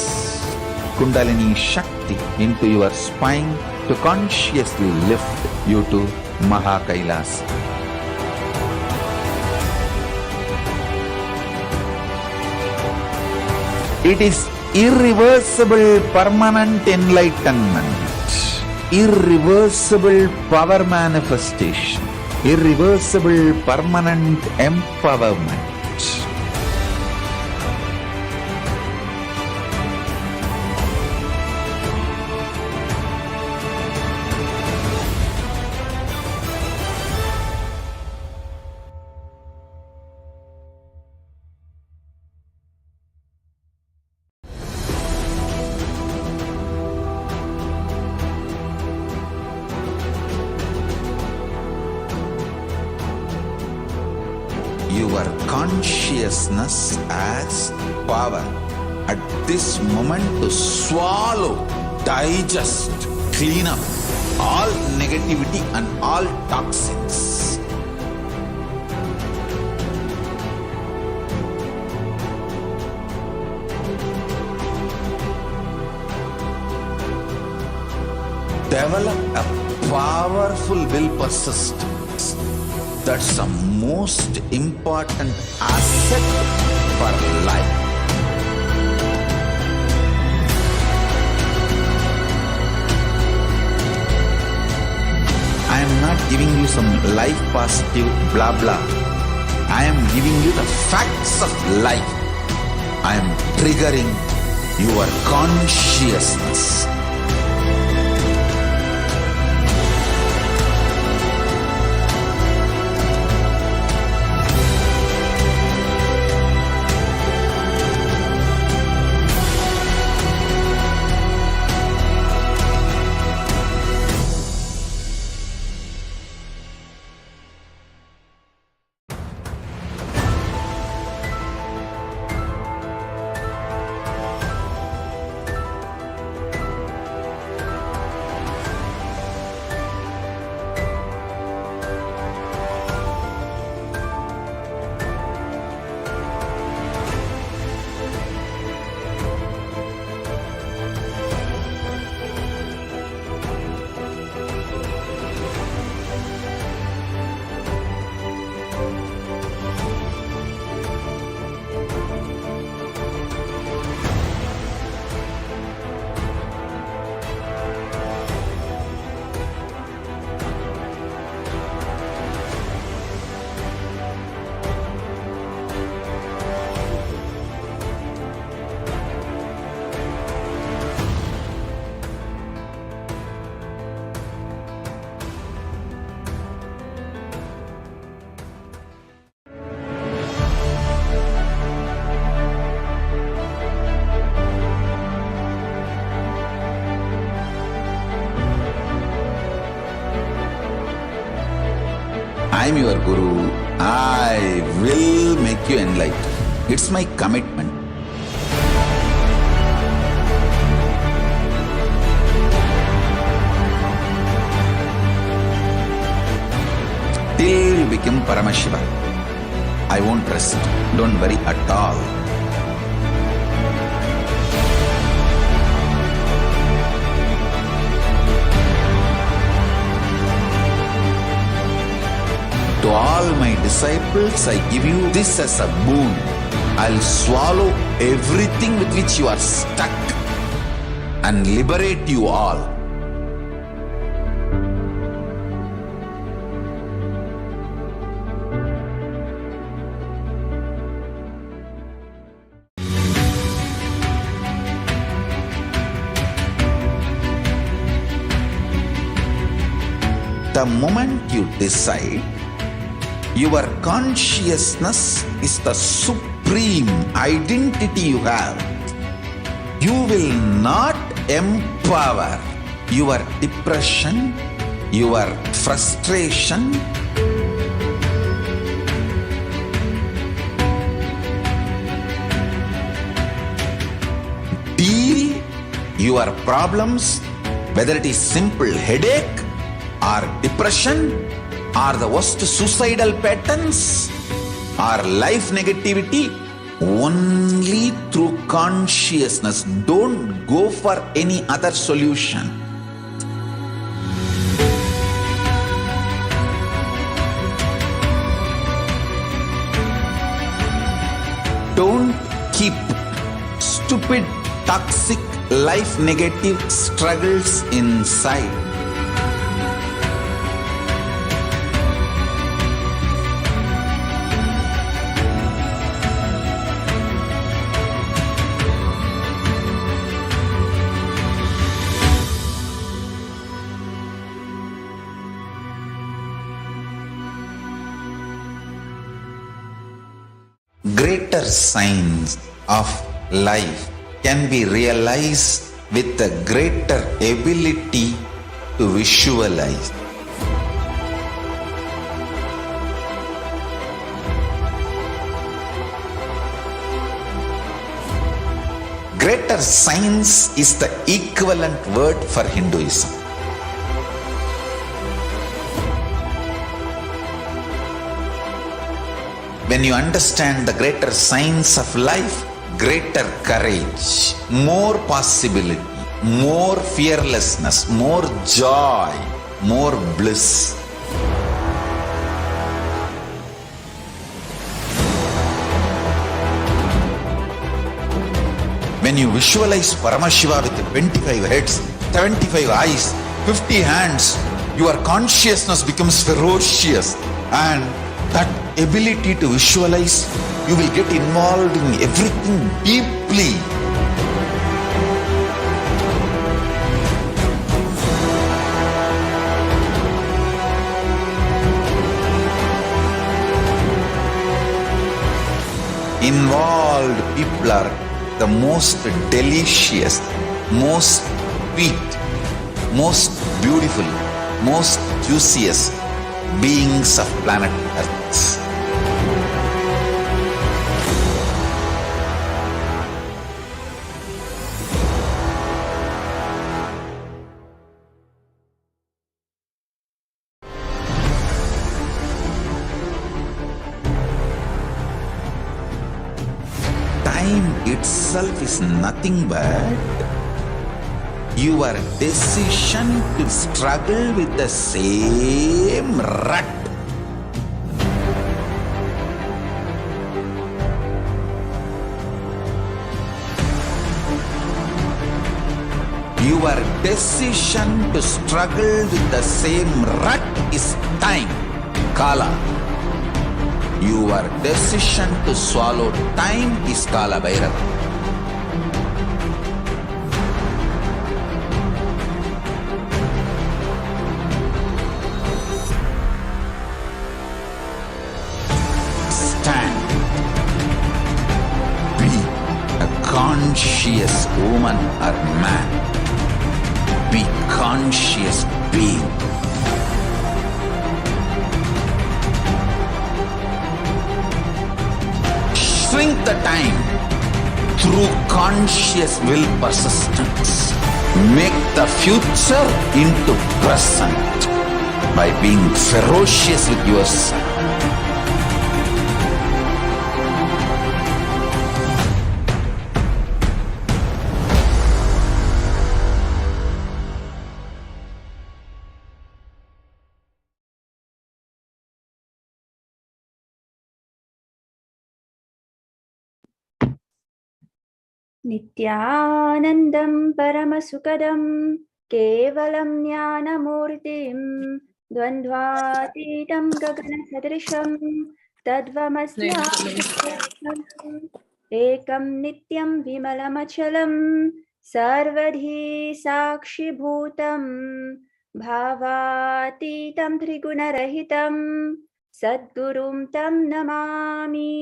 Kundalini Shakti into your spine to consciously lift you to KAILASA. It is irreversible permanent enlightenment, irreversible power manifestation, irreversible permanent empowerment. Your consciousness as power at this moment to swallow, digest, clean up all negativity and all toxins. Develop a powerful will persistence. That's the most important asset for life. I am not giving you some life positive blah blah. I am giving you the facts of life. I am triggering your consciousness. I am your Guru. I will make you enlightened. It's my commitment. Till you become Paramashiva, I won't rest. Don't worry at all. To all my disciples, I give you this as a boon. I'll swallow everything with which you are stuck and liberate you all. The moment you decide, your consciousness is the supreme identity you have. You will not empower your depression, your frustration, deal your problems, whether it is simple headache or depression or the worst suicidal patterns or life negativity, only through consciousness. Don't go for any other solution. Don't keep stupid, toxic, life negative struggles inside. Greater signs of life can be realized with a greater ability to visualize. Greater science is the equivalent word for Hinduism. When you understand the greater science of life, greater courage, more possibility, more fearlessness, more joy, more bliss. When you visualize Paramashiva with 25 heads, 75 eyes, 50 hands, your consciousness becomes ferocious, and that ability to visualize, you will get involved in everything deeply. Involved people are the most delicious, most sweet, most beautiful, most juiciest beings of planet Earth. Time itself is nothing but your decision to struggle with the same rut. Your decision to struggle with the same rut is time, Kala. Your decision to swallow time is Kala Bhairava. Stand. Be a conscious woman or man. Be conscious being. Shrink the time through conscious will persistence. Make the future into present by being ferocious with yourself. नित्यानन्दं परमसुखदं केवलं ज्ञानमूर्तिं द्वन्द्वातीतं गगनसदृशं तद्वमस्यादिलक्ष्यम् एकं नित्यं विमलमचलं सर्वधी साक्षिभूतं भावातीतं त्रिगुणरहितं सद्गुरुं तं Namami.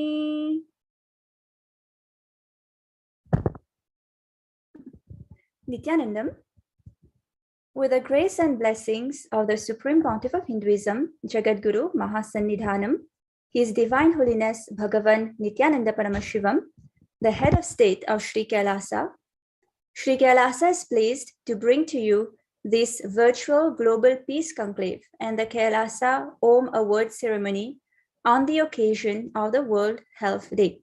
Nithyanandam, with the grace and blessings of the Supreme Pontiff of Hinduism, Jagadguru Mahasannidhanam, His Divine Holiness Bhagavan Nithyananda Paramashivam, the head of state of Sri KAILASA is pleased to bring to you this virtual global peace conclave and the KAILASA Om Award ceremony on the occasion of the World Health Day,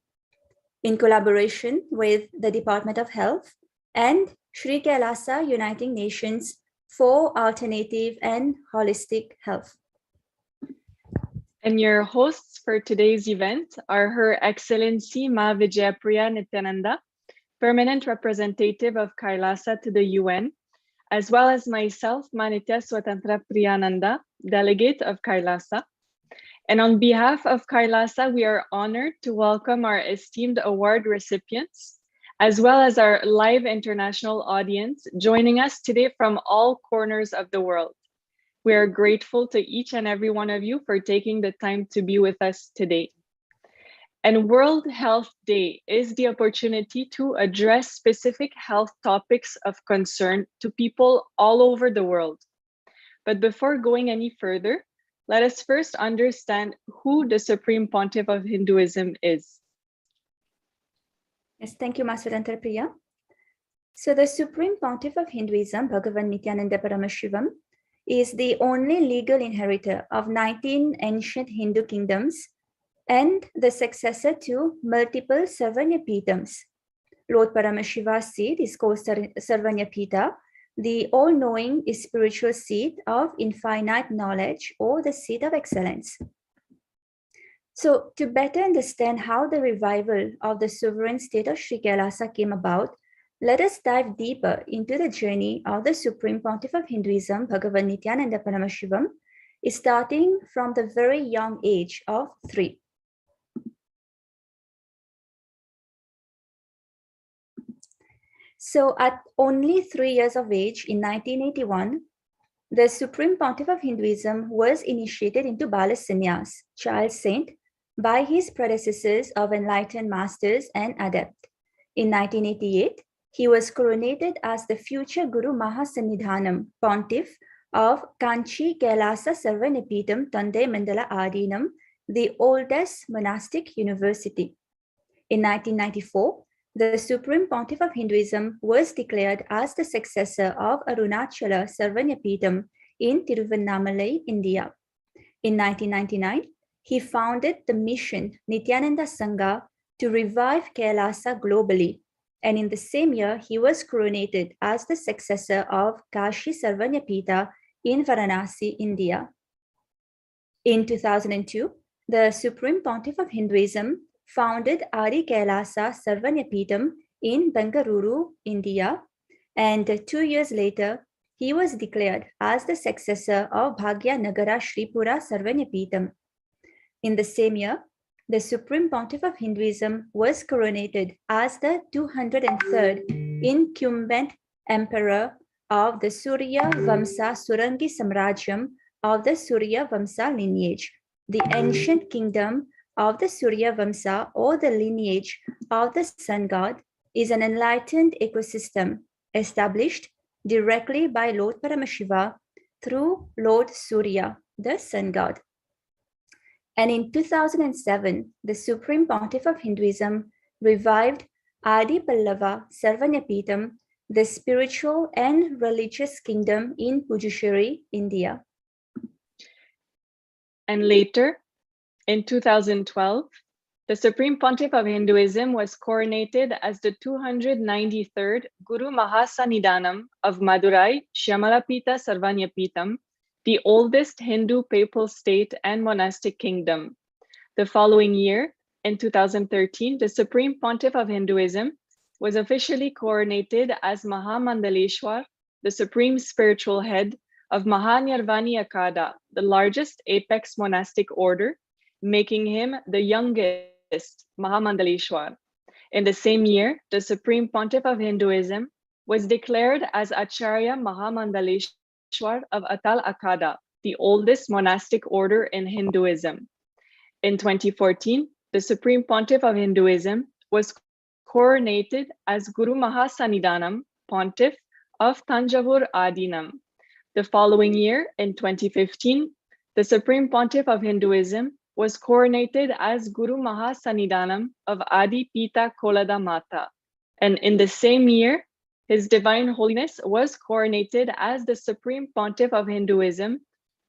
in collaboration with the Department of Health and Sri KAILASA Uniting Nations for Alternative and Holistic Health. And your hosts for today's event are Her Excellency Ma Vijayapriya Nithyananda, Permanent Representative of KAILASA to the UN, as well as myself, Ma Nitya Swatantra Priyananda, Delegate of KAILASA. And on behalf of KAILASA, we are honored to welcome our esteemed award recipients, as well as our live international audience joining us today from all corners of the world. We are grateful to each and every one of you for taking the time to be with us today. And World Health Day is the opportunity to address specific health topics of concern to people all over the world. But before going any further, let us first understand who the Supreme Pontiff of Hinduism is. Yes, thank you, Master Priya. So the Supreme Pontiff of Hinduism, Bhagavan Nithyananda Paramashivam, is the only legal inheritor of 19 ancient Hindu kingdoms and the successor to multiple Sarvanyapithams. Lord Paramashiva's seat is called Sarvanyapitha, the all-knowing spiritual seat of infinite knowledge or the seat of excellence. So to better understand how the revival of the sovereign state of Sri KAILASA came about, let us dive deeper into the journey of the Supreme Pontiff of Hinduism, Bhagavan Nithyananda Paramashivam, starting from the very young age of 3. So at only 3 years of age in 1981, the Supreme Pontiff of Hinduism was initiated into Bala Sannyas, child saint, by his predecessors of enlightened masters and adept. In 1988, he was coronated as the future Guru Mahasannidhanam, Pontiff of Kanchi KAILASA Sarvanapitham Tandai Mandala Adinam, the oldest monastic university. In 1994, the Supreme Pontiff of Hinduism was declared as the successor of Arunachala Sarvanapitham in Tiruvannamalai, India. In 1999, he founded the mission Nithyananda Sangha to revive KAILASA globally, and in the same year, he was coronated as the successor of Kashi Sarvanyapitha in Varanasi, India. In 2002, the Supreme Pontiff of Hinduism founded Adi KAILASA Sarvanyapitham in Bengaluru, India, and 2 years later, he was declared as the successor of Bhagya Nagara Sripura Sarvanyapitham. In the same year, the Supreme Pontiff of Hinduism was coronated as the 203rd incumbent emperor of the Surya Vamsa Surangi Samrajyam of the Surya Vamsa lineage, the ancient kingdom of the Surya Vamsa or the lineage of the sun god is an enlightened ecosystem established directly by Lord Paramashiva through Lord Surya, the sun god. And in 2007, the Supreme Pontiff of Hinduism revived Adi Pallava Sarvanyapitham, the spiritual and religious kingdom in Puducherry, India. And later, in 2012, the Supreme Pontiff of Hinduism was coronated as the 293rd Guru Mahasannidhanam of Madurai Shyamalapitha Sarvanyapitham, the oldest Hindu papal state and monastic kingdom. The following year, in 2013, the Supreme Pontiff of Hinduism was officially coronated as Mahamandaleshwar, the supreme spiritual head of Mahanirvani Akada, the largest apex monastic order, making him the youngest Mahamandaleshwar. In the same year, the Supreme Pontiff of Hinduism was declared as Acharya Mahamandaleshwar of Atal Akada, the oldest monastic order in Hinduism. In 2014, the Supreme Pontiff of Hinduism was coronated as Guru Mahasannidhanam Pontiff of Tanjavur Adinam. The following year, in 2015, the Supreme Pontiff of Hinduism was coronated as Guru Mahasannidhanam of Adi Pita Kolada Mata. And in the same year, His Divine Holiness was coronated as the Supreme Pontiff of Hinduism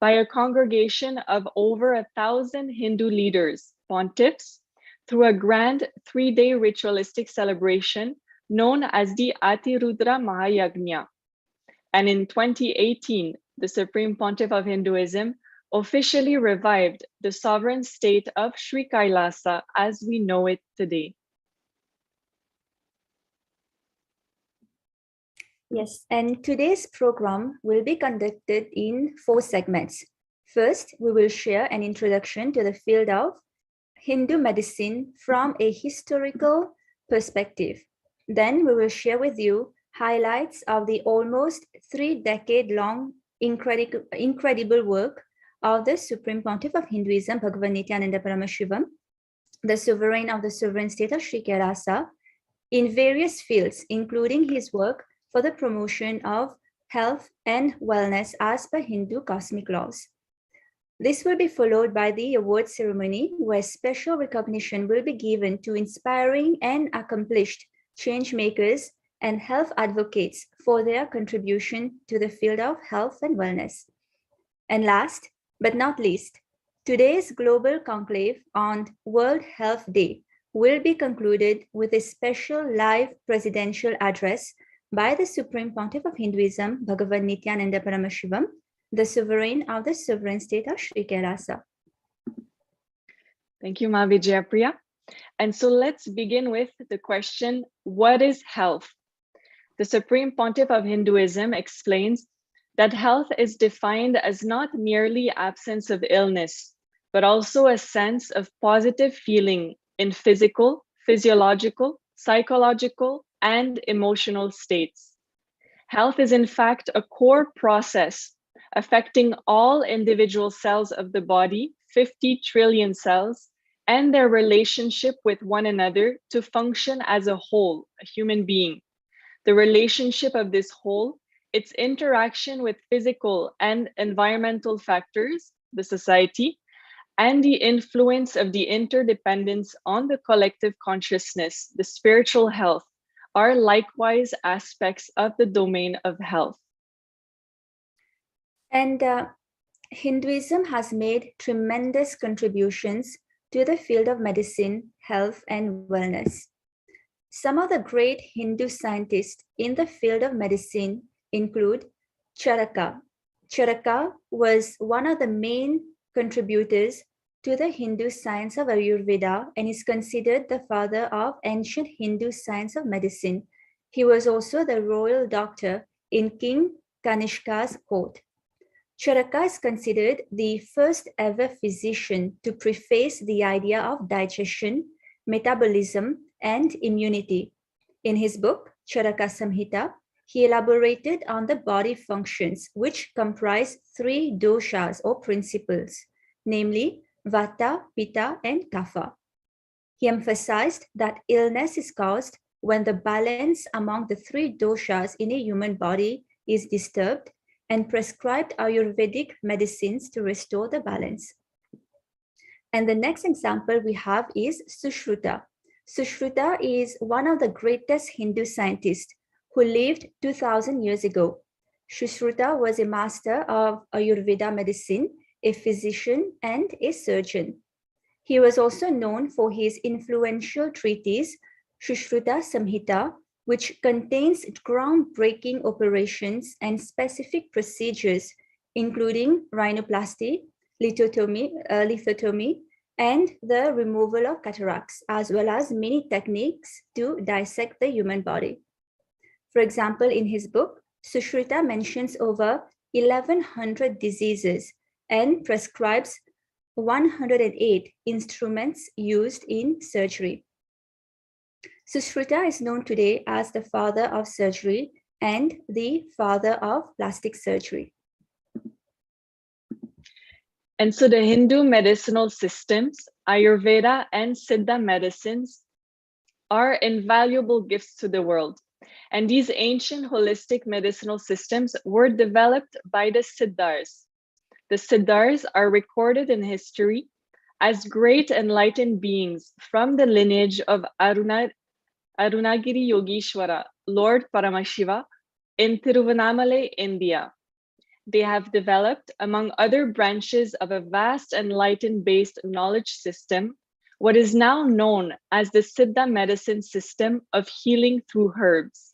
by a congregation of over 1,000 Hindu leaders, pontiffs, through a grand 3-day ritualistic celebration known as the Atirudra Mahayagna. And in 2018, the Supreme Pontiff of Hinduism officially revived the sovereign state of Sri KAILASA as we know it today. Yes, and today's program will be conducted in 4 segments. First, we will share an introduction to the field of Hindu medicine from a historical perspective. Then we will share with you highlights of the almost 3-decade-long incredible work of the Supreme Pontiff of Hinduism, Bhagavan Nithyananda Paramashivam, the sovereign of the sovereign state of Sri KAILASA, in various fields, including his work for the promotion of health and wellness as per Hindu cosmic laws. This will be followed by the award ceremony, where special recognition will be given to inspiring and accomplished change makers and health advocates for their contribution to the field of health and wellness. And last but not least, today's global conclave on World Health Day will be concluded with a special live presidential address by the Supreme Pontiff of Hinduism, Bhagavan Nithyananda Paramashivam, the sovereign of the sovereign state of Sri KAILASA. Thank you, Ma Vijayapriya. And so let's begin with the question, what is health? The Supreme Pontiff of Hinduism explains that health is defined as not merely absence of illness, but also a sense of positive feeling in physical, physiological, psychological, and emotional states. Health is in fact a core process affecting all individual cells of the body, 50 trillion cells, and their relationship with one another to function as a whole, a human being. The relationship of this whole, its interaction with physical and environmental factors, the society, and the influence of the interdependence on the collective consciousness, the spiritual health, are likewise aspects of the domain of health. And Hinduism has made tremendous contributions to the field of medicine, health, and wellness. Some of the great Hindu scientists in the field of medicine include Charaka. Charaka was one of the main contributors to the Hindu science of Ayurveda and is considered the father of ancient Hindu science of medicine. He was also the royal doctor in King Kanishka's court. Charaka is considered the first ever physician to preface the idea of digestion, metabolism, and immunity. In his book, Charaka Samhita, he elaborated on the body functions, which comprise 3 doshas or principles, namely Vata, Pitta, and Kapha. He emphasized that illness is caused when the balance among the 3 doshas in a human body is disturbed, and prescribed Ayurvedic medicines to restore the balance. And the next example we have is Sushruta. Sushruta is one of the greatest Hindu scientists who lived 2000 years ago. Sushruta was a master of Ayurveda medicine, a physician, and a surgeon. He was also known for his influential treatise, Sushruta Samhita, which contains groundbreaking operations and specific procedures, including rhinoplasty, lithotomy, and the removal of cataracts, as well as many techniques to dissect the human body. For example, in his book, Sushrita mentions over 1100 diseases and prescribes 108 instruments used in surgery. Sushrita is known today as the father of surgery and the father of plastic surgery. And so the Hindu medicinal systems, Ayurveda and Siddha medicines are invaluable gifts to the world. And these ancient holistic medicinal systems were developed by the Siddhars. The Siddhars are recorded in history as great enlightened beings from the lineage of Arunagiri Yogeshwara, Lord Paramashiva, in Tiruvannamalai, India. They have developed, among other branches of a vast enlightened-based knowledge system, what is now known as the Siddha medicine system of healing through herbs.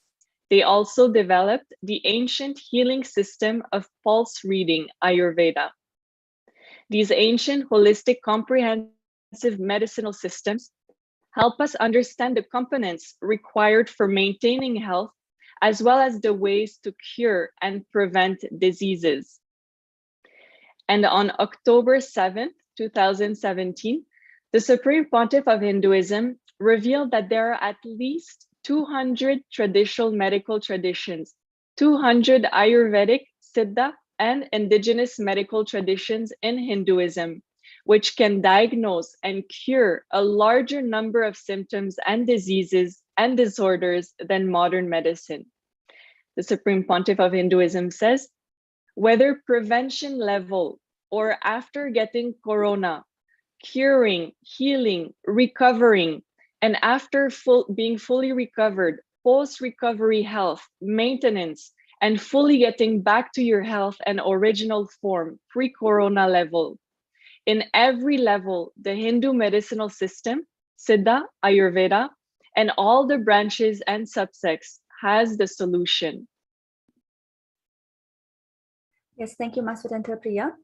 They also developed the ancient healing system of pulse reading, Ayurveda. These ancient holistic comprehensive medicinal systems help us understand the components required for maintaining health, as well as the ways to cure and prevent diseases. And on October 7th, 2017, the Supreme Pontiff of Hinduism revealed that there are at least 200 traditional medical traditions, 200 Ayurvedic, Siddha, and indigenous medical traditions in Hinduism, which can diagnose and cure a larger number of symptoms and diseases and disorders than modern medicine. The Supreme Pontiff of Hinduism says, whether prevention level or after getting corona, curing, healing, recovering, and after being fully recovered, post-recovery health, maintenance, and fully getting back to your health and original form, pre-corona level. In every level, the Hindu medicinal system, Siddha, Ayurveda, and all the branches and subsects has the solution. Yes, thank you, Master Priya.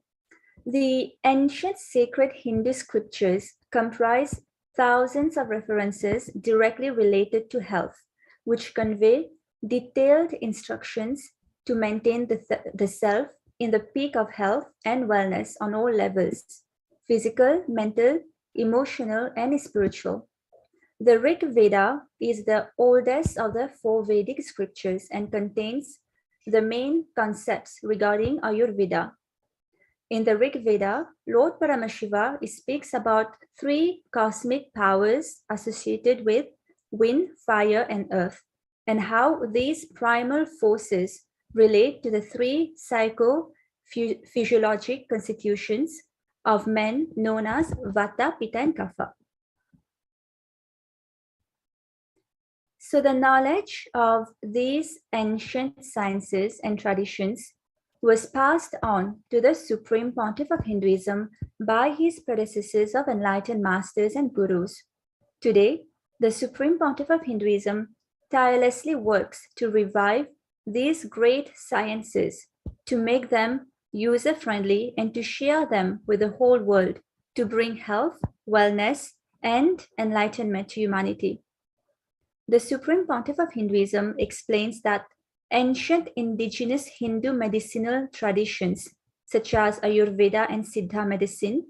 The ancient sacred Hindu scriptures comprise thousands of references directly related to health, which convey detailed instructions to maintain the self in the peak of health and wellness on all levels: physical, mental, emotional, and spiritual. The Rig Veda is the oldest of the 4 Vedic scriptures and contains the main concepts regarding Ayurveda. In the Rig Veda, Lord Paramashiva speaks about 3 cosmic powers associated with wind, fire, and earth, and how these primal forces relate to the 3 psycho-physiologic constitutions of men known as Vata, Pitta, and Kapha. So the knowledge of these ancient sciences and traditions was passed on to the Supreme Pontiff of Hinduism by his predecessors of enlightened masters and gurus. Today, the Supreme Pontiff of Hinduism tirelessly works to revive these great sciences, to make them user-friendly, and to share them with the whole world to bring health, wellness, and enlightenment to humanity. The Supreme Pontiff of Hinduism explains that ancient indigenous Hindu medicinal traditions, such as Ayurveda and Siddha medicine,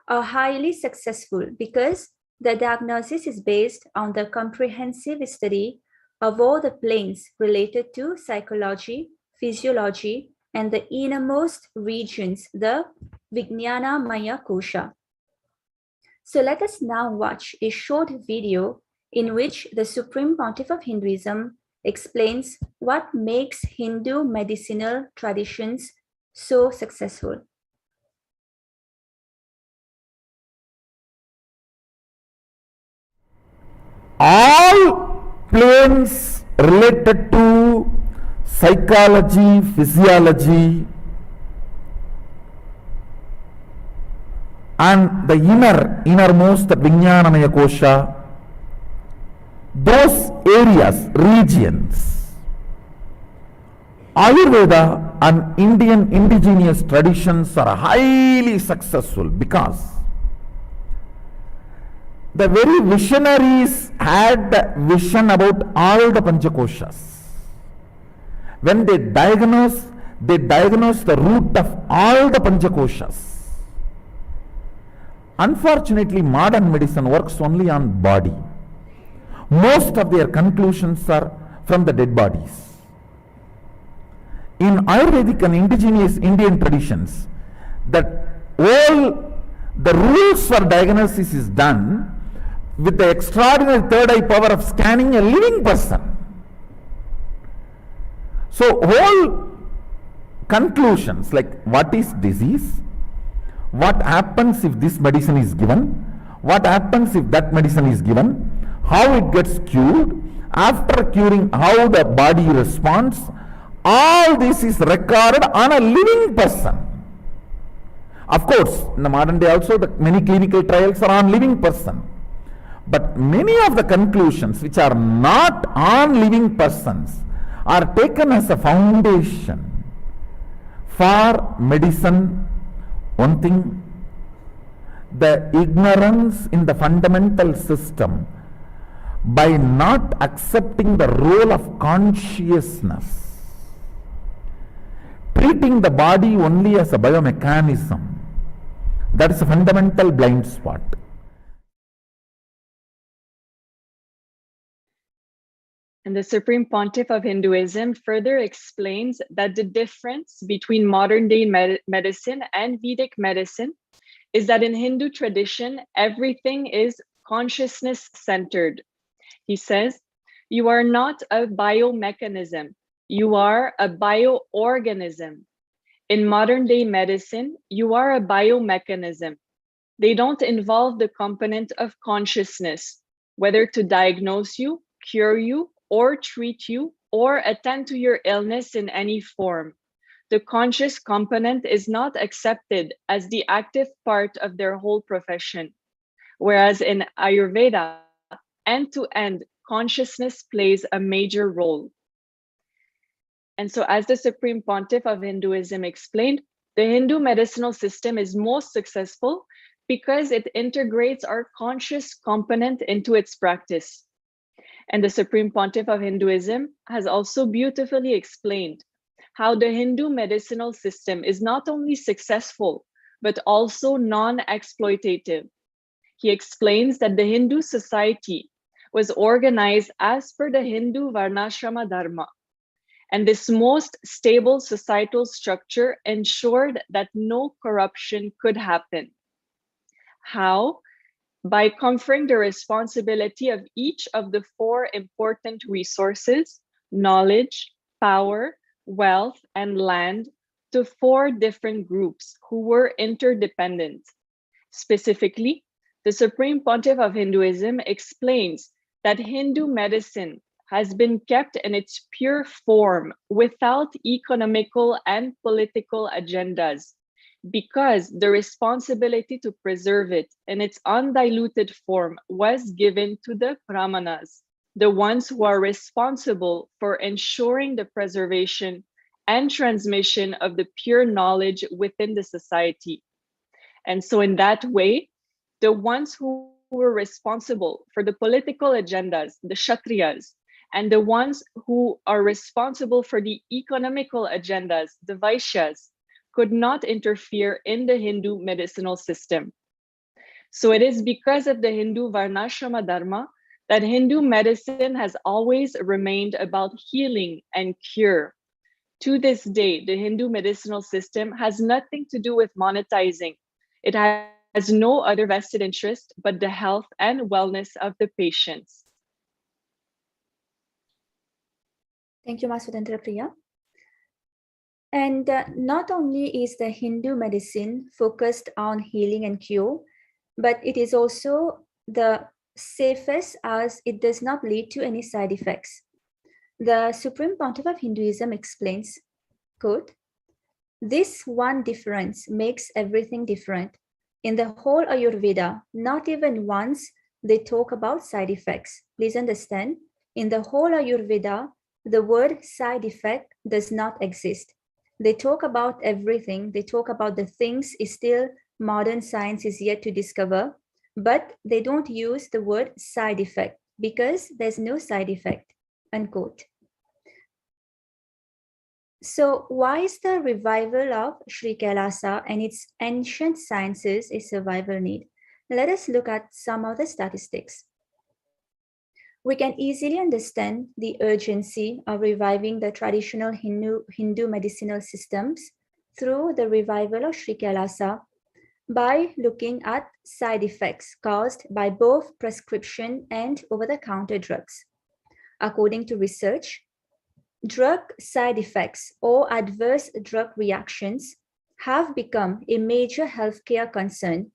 are highly successful because the diagnosis is based on the comprehensive study of all the planes related to psychology, physiology, and the innermost regions, the Vijnana Maya Kosha. So let us now watch a short video in which the Supreme Pontiff of Hinduism explains what makes Hindu medicinal traditions so successful. All planes related to psychology, physiology, and the innermost Vijnanamaya Kosha, those areas, regions, Ayurveda and Indian indigenous traditions are highly successful because The very visionaries had vision about all the Panchakoshas. When they diagnose the root of all the Panchakoshas. Unfortunately, modern medicine works only on body. Most of their conclusions are from the dead bodies. In Ayurvedic and indigenous Indian traditions, that all the rules for diagnosis is done with the extraordinary third eye power of scanning a living person. So whole conclusions like what is disease, what happens if this medicine is given, what happens if that medicine is given, how it gets cured, after curing how the body responds, all this is recorded on a living person. Of course, in the modern day also many clinical trials are on living person. But many of the conclusions which are not on living persons are taken as a foundation for medicine. One thing, the ignorance in the fundamental system by not accepting the role of consciousness, treating the body only as a biomechanism, that is a fundamental blind spot. And the Supreme Pontiff of Hinduism further explains that the difference between modern day medicine and Vedic medicine is that in Hindu tradition, everything is consciousness centered. He says, you are not a biomechanism, you are a bioorganism. In modern day medicine, you are a biomechanism. They don't involve the component of consciousness, whether to diagnose you, cure you, or treat you, or attend to your illness in any form. The conscious component is not accepted as the active part of their whole profession. Whereas in Ayurveda, end-to-end, consciousness plays a major role. And so as the Supreme Pontiff of Hinduism explained, the Hindu medicinal system is most successful because it integrates our conscious component into its practice. And the Supreme Pontiff of Hinduism has also beautifully explained how the Hindu medicinal system is not only successful, but also non-exploitative. He explains that the Hindu society was organized as per the Hindu Varnashrama Dharma. And this most stable societal structure ensured that no corruption could happen. How? By conferring the responsibility of each of the four important resources, knowledge, power, wealth, and land, to four different groups who were interdependent. Specifically, the Supreme Pontiff of Hinduism explains that Hindu medicine has been kept in its pure form without economical and political agendas, because the responsibility to preserve it in its undiluted form was given to the Brahmanas, the ones who are responsible for ensuring the preservation and transmission of the pure knowledge within the society. And so in that way, the ones who were responsible for the political agendas, the Kshatriyas, and the ones who are responsible for the economical agendas, the Vaishyas, could not interfere in the Hindu medicinal system. So it is because of the Hindu Varnashrama Dharma that Hindu medicine has always remained about healing and cure. To this day, the Hindu medicinal system has nothing to do with monetizing. It has no other vested interest but the health and wellness of the patients. Thank you, Masudendra Priya. And not only is the Hindu medicine focused on healing and cure, but it is also the safest as it does not lead to any side effects. The Supreme Pontiff of Hinduism explains, quote, "This one difference makes everything different. In the whole Ayurveda, not even once they talk about side effects. Please understand, in the whole Ayurveda, the word side effect does not exist. They talk about everything. They talk about the things still modern science is yet to discover, but they don't use the word side effect because there's no side effect, unquote. So why is the revival of Sri Kailasa and its ancient sciences a survival need? Let us look at some of the statistics. We can easily understand the urgency of reviving the traditional Hindu medicinal systems through the revival of Sri Kailasa by looking at side effects caused by both prescription and over-the-counter drugs. According to research, drug side effects or adverse drug reactions have become a major healthcare concern.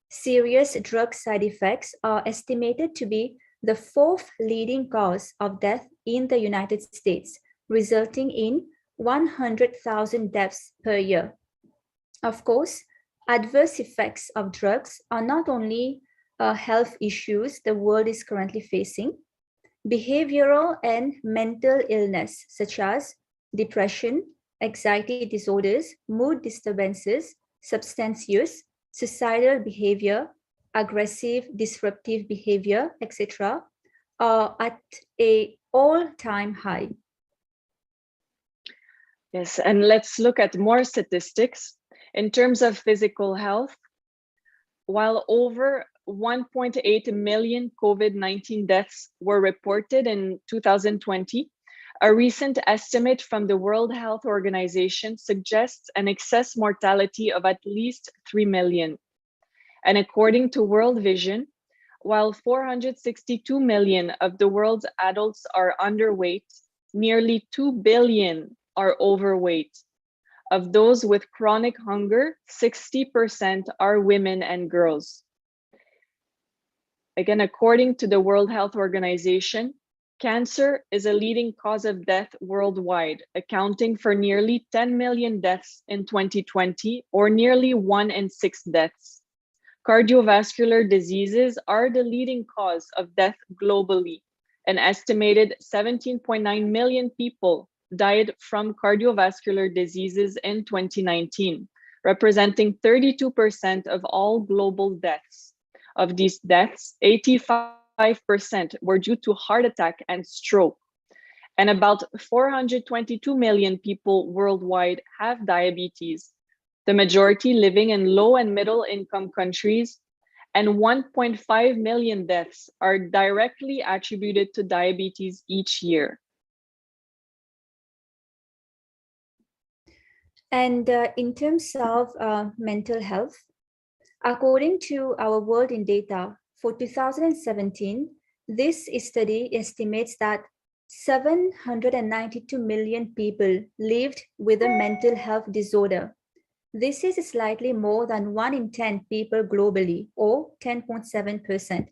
Serious drug side effects are estimated to be the fourth leading cause of death in the United States, resulting in 100,000 deaths per year. Of course, adverse effects of drugs are not only health issues the world is currently facing. Behavioral and mental illness, such as depression, anxiety disorders, mood disturbances, substance use, suicidal behavior, aggressive, disruptive behavior, etc., are at an all-time high. Yes, and let's look at more statistics. In terms of physical health, while over 1.8 million COVID-19 deaths were reported in 2020, a recent estimate from the World Health Organization suggests an excess mortality of at least 3 million. And according to World Vision, while 462 million of the world's adults are underweight, nearly 2 billion are overweight. Of those with chronic hunger, 60% are women and girls. Again, according to the World Health Organization, cancer is a leading cause of death worldwide, accounting for nearly 10 million deaths in 2020, or nearly 1 in 6 deaths. Cardiovascular diseases are the leading cause of death globally. An estimated 17.9 million people died from cardiovascular diseases in 2019, representing 32% of all global deaths. Of these deaths, 85% were due to heart attack and stroke. And about 422 million people worldwide have diabetes, the majority living in low and middle income countries, and 1.5 million deaths are directly attributed to diabetes each year. And in terms of mental health, according to our World in Data for 2017, this study estimates that 792 million people lived with a mental health disorder. This is slightly more than 1 in 10 people globally, or 10.7%.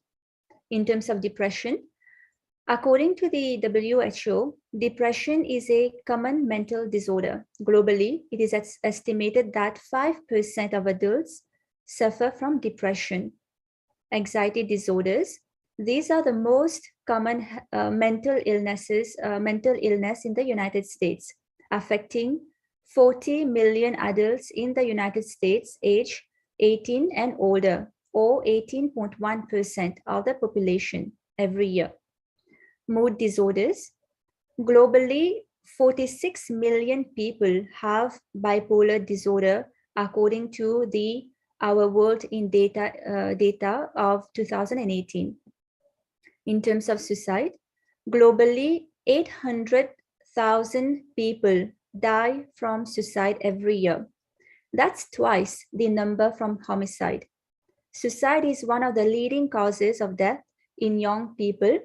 In terms of depression, according to the WHO, depression is a common mental disorder. Globally, it is estimated that 5% of adults suffer from depression. Anxiety disorders, these are the most common mental illness in the United States, affecting 40 million adults in the United States aged 18 and older, or 18.1% of the population every year. Mood disorders, globally, 46 million people have bipolar disorder, according to our World in Data of 2018. In terms of suicide, globally, 800,000 people die from suicide every year. That's twice the number from homicide. Suicide is one of the leading causes of death in young people,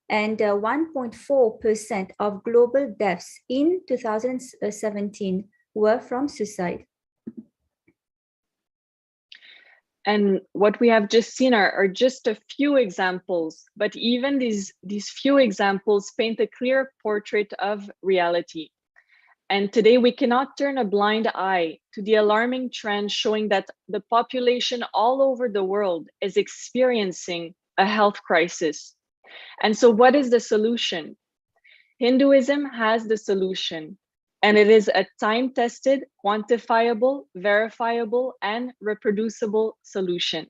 and 1.4% of global deaths in 2017 were from suicide. And what we have just seen are just a few examples, but even these few examples paint a clear portrait of reality. And today we cannot turn a blind eye to the alarming trend showing that the population all over the world is experiencing a health crisis. And so what is the solution? Hinduism has the solution, and it is a time-tested, quantifiable, verifiable, and reproducible solution.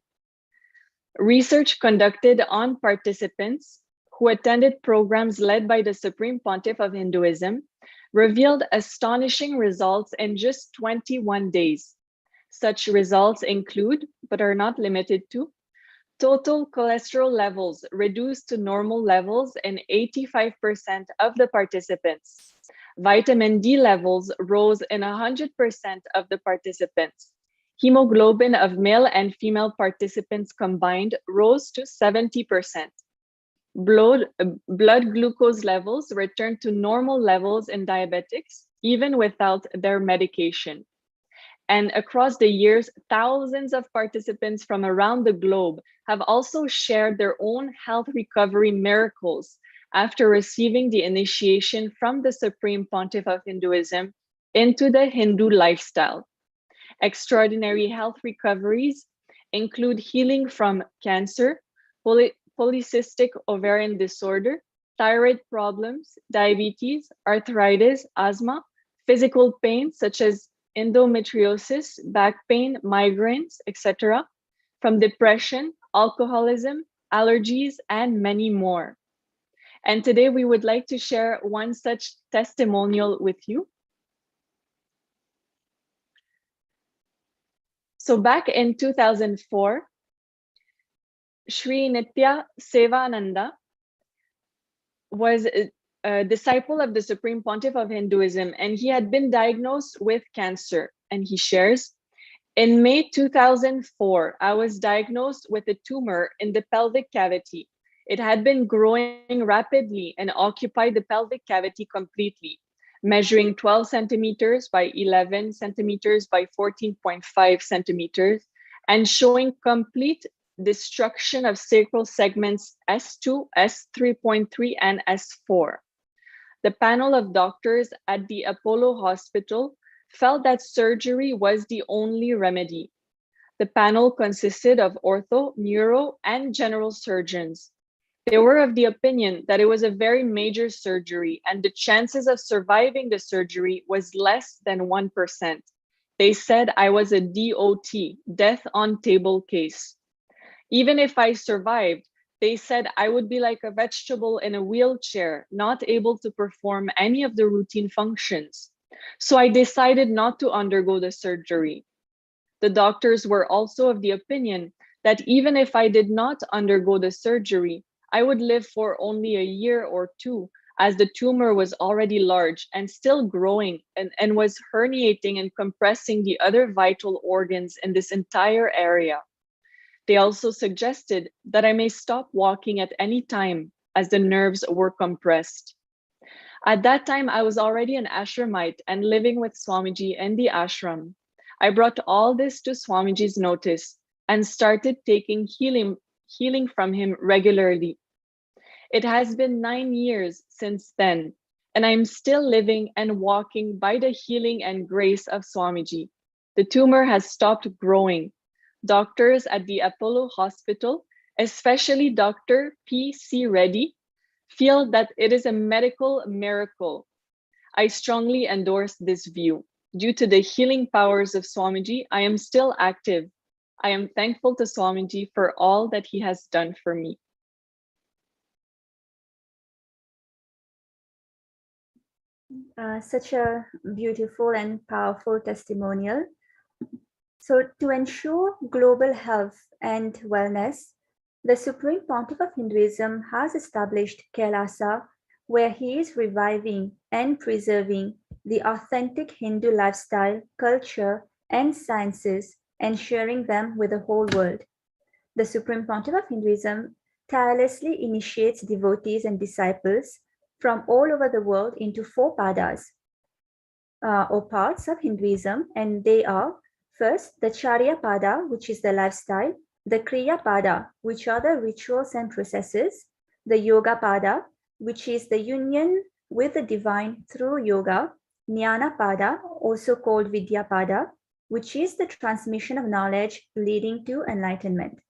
Research conducted on participants who attended programs led by the Supreme Pontiff of Hinduism revealed astonishing results in just 21 days. Such results include, but are not limited to, total cholesterol levels reduced to normal levels in 85% of the participants. Vitamin D levels rose in 100% of the participants. Hemoglobin of male and female participants combined rose to 70%. Blood glucose levels returned to normal levels in diabetics, even without their medication. And across the years, thousands of participants from around the globe have also shared their own health recovery miracles after receiving the initiation from the Supreme Pontiff of Hinduism into the Hindu lifestyle. Extraordinary health recoveries include healing from cancer, polycystic ovarian disorder, thyroid problems, diabetes, arthritis, asthma, physical pain such as endometriosis, back pain, migraines, etc., from depression, alcoholism, allergies, and many more. And today we would like to share one such testimonial with you. So back in 2004, Sri Nitya Sevananda was a disciple of the Supreme Pontiff of Hinduism, and he had been diagnosed with cancer. And he shares, in May 2004, I was diagnosed with a tumor in the pelvic cavity. It had been growing rapidly and occupied the pelvic cavity completely, measuring 12 centimeters by 11 centimeters by 14.5 centimeters, and showing complete destruction of sacral segments S2, S3.3, and S4. The panel of doctors at the Apollo Hospital felt that surgery was the only remedy. The panel consisted of ortho, neuro, and general surgeons. They were of the opinion that it was a very major surgery and the chances of surviving the surgery was less than 1%. They said I was a DOT, death on table case. Even if I survived, they said I would be like a vegetable in a wheelchair, not able to perform any of the routine functions. So I decided not to undergo the surgery. The doctors were also of the opinion that even if I did not undergo the surgery, I would live for only a year or two, as the tumor was already large and still growing and was herniating and compressing the other vital organs in this entire area. They also suggested that I may stop walking at any time as the nerves were compressed. At that time, I was already an ashramite and living with Swamiji in the ashram. I brought all this to Swamiji's notice and started taking healing from him regularly. It has been 9 years since then, and I'm still living and walking by the healing and grace of Swamiji. The tumor has stopped growing. Doctors at the Apollo Hospital, especially Dr. P.C. Reddy, feel that it is a medical miracle. I strongly endorse this view. Due to the healing powers of Swamiji, I am still active. I am thankful to Swamiji for all that he has done for me. Such a beautiful and powerful testimonial. So to ensure global health and wellness, the Supreme Pontiff of Hinduism has established KAILASA, where he is reviving and preserving the authentic Hindu lifestyle, culture, and sciences, and sharing them with the whole world. The Supreme Pontiff of Hinduism tirelessly initiates devotees and disciples from all over the world into 4 padas, or paths of Hinduism, and they are: first, the Charya Pada, which is the lifestyle; the Kriya Pada, which are the rituals and processes; the Yoga Pada, which is the union with the divine through yoga; Jnana Pada, also called Vidya Pada, which is the transmission of knowledge leading to enlightenment.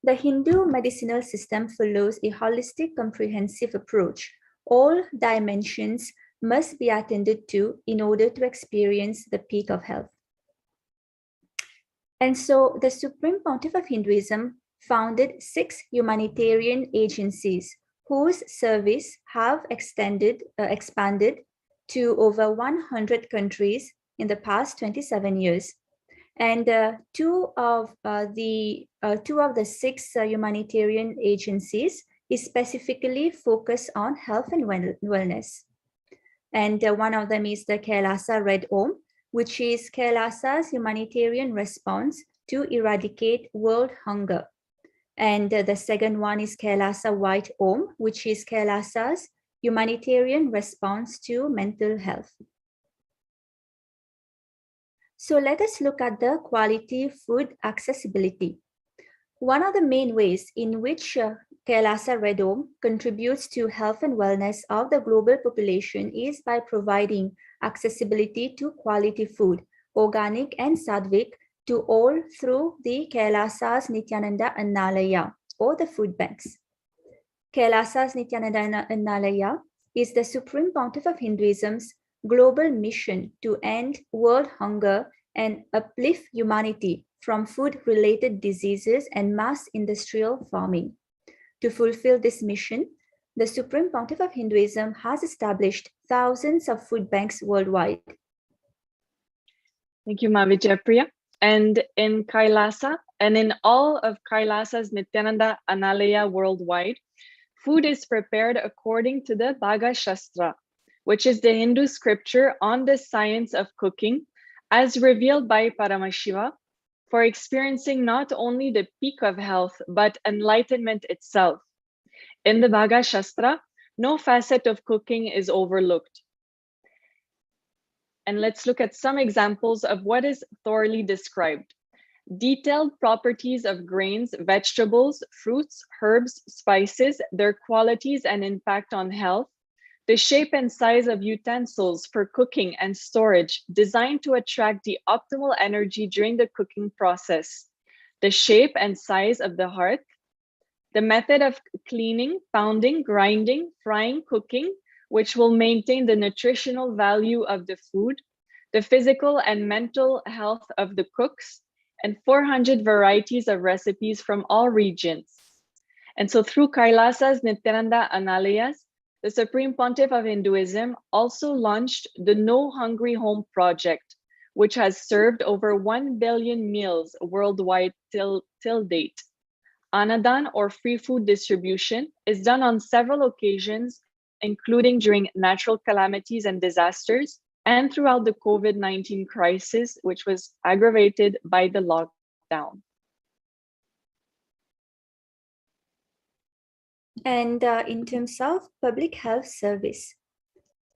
The Hindu medicinal system follows a holistic, comprehensive approach. All dimensions must be attended to in order to experience the peak of health. And so the Supreme Pontiff of Hinduism founded 6 humanitarian agencies whose service have expanded to over 100 countries in the past 27 years. And two of the 6 humanitarian agencies is specifically focused on health and wellness. And one of them is the KAILASA Red Om, which is KAILASA's humanitarian response to eradicate world hunger. And the second one is KAILASA White Om, which is KAILASA's humanitarian response to mental health. So let us look at the quality food accessibility. One of the main ways in which KAILASA Red Om contributes to health and wellness of the global population is by providing accessibility to quality food, organic and sattvic, to all through the KAILASA's Nithyananda Annalaya, or the food banks. KAILASA's Nithyananda Annalaya is the Supreme Pontiff of Hinduism's global mission to end world hunger and uplift humanity from food-related diseases and mass industrial farming. To fulfill this mission, the Supreme Pontiff of Hinduism has established thousands of food banks worldwide. Thank you, Ma Vijayapriya. And in KAILASA and in all of KAILASA's Nithyananda Annalaya worldwide, food is prepared according to the Bhaga Shastra, which is the Hindu scripture on the science of cooking, as revealed by Paramashiva, for experiencing not only the peak of health, but enlightenment itself. In the Bhaga Shastra, no facet of cooking is overlooked. And let's look at some examples of what is thoroughly described. Detailed properties of grains, vegetables, fruits, herbs, spices, their qualities and impact on health, the shape and size of utensils for cooking and storage designed to attract the optimal energy during the cooking process, the shape and size of the hearth, the method of cleaning, pounding, grinding, frying, cooking, which will maintain the nutritional value of the food, the physical and mental health of the cooks, and 400 varieties of recipes from all regions. And so through KAILASA's Nithyananda Annalayas, the Supreme Pontiff of Hinduism also launched the No Hungry Home project, which has served over 1 billion meals worldwide till date. Anadan, or free food distribution, is done on several occasions, including during natural calamities and disasters, and throughout the COVID-19 crisis, which was aggravated by the lockdown. And in terms of public health service,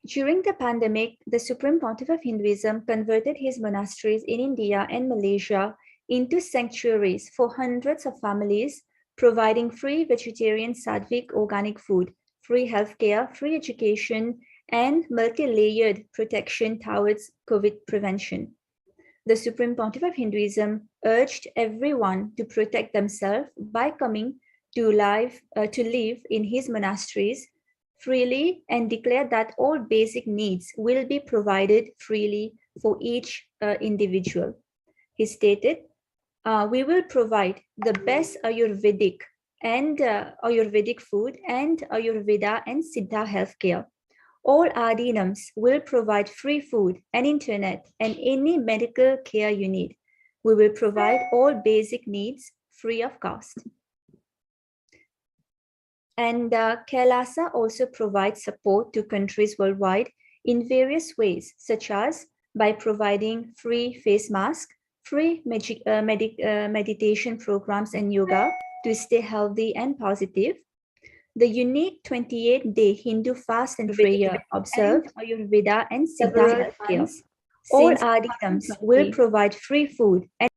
during the pandemic, the Supreme Pontiff of Hinduism converted his monasteries in India and Malaysia into sanctuaries for hundreds of families, providing free vegetarian sattvic organic food, free healthcare, free education, and multi-layered protection towards COVID prevention. The Supreme Pontiff of Hinduism urged everyone to protect themselves by coming to live in his monasteries freely, and declared that all basic needs will be provided freely for each individual. He stated, we will provide the best Ayurvedic food and Ayurveda and Siddha healthcare. All Adinams will provide free food and internet and any medical care you need. We will provide all basic needs free of cost. And KAILASA also provides support to countries worldwide in various ways, such as by providing free face masks, free meditation programs and yoga to stay healthy and positive, the unique 28-day Hindu fast and prayer observed Ayurveda and Siddha healthcare. All Adinams will provide free food. And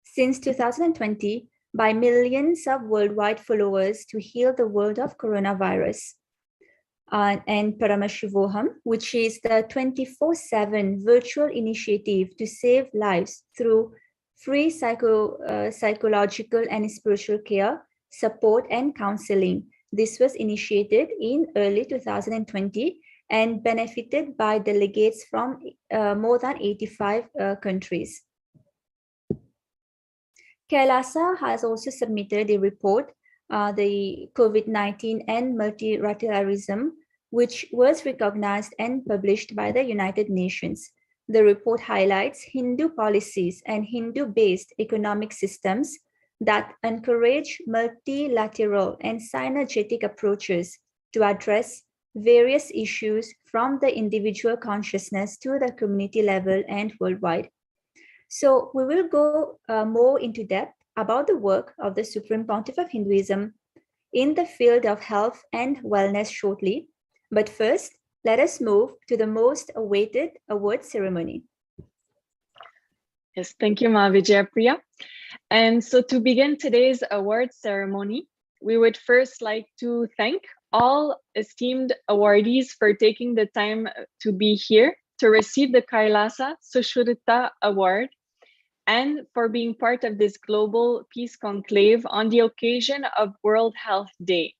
since 2020, by millions of worldwide followers to heal the world of coronavirus. And Paramashivoham, which is the 24/7 virtual initiative to save lives through free psychological and spiritual care, support, and counseling. This was initiated in early 2020 and benefited by delegates from more than 85 countries. KAILASA has also submitted a report, the COVID-19 and multilateralism, which was recognized and published by the United Nations. The report highlights Hindu policies and Hindu-based economic systems that encourage multilateral and synergetic approaches to address various issues from the individual consciousness to the community level and worldwide. So we will go more into depth about the work of the Supreme Pontiff of Hinduism in the field of health and wellness shortly. But first, let us move to the most awaited award ceremony. Yes, thank you, Ma Vijayapriya. And so to begin today's award ceremony, we would first like to thank all esteemed awardees for taking the time to be here to receive the KAILASA Sushruta Award and for being part of this global peace conclave on the occasion of World Health Day,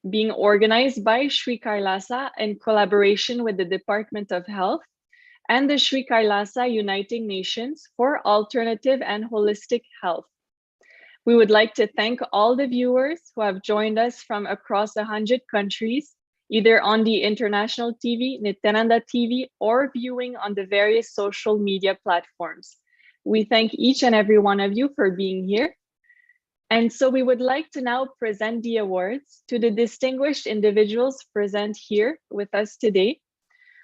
being organized by Sri KAILASA in collaboration with the Department of Health and the Sri KAILASA Uniting Nations for Alternative and Holistic Health. We would like to thank all the viewers who have joined us from across 100 countries, either on the international TV, Nithyananda TV, or viewing on the various social media platforms. We thank each and every one of you for being here. And so we would like to now present the awards to the distinguished individuals present here with us today,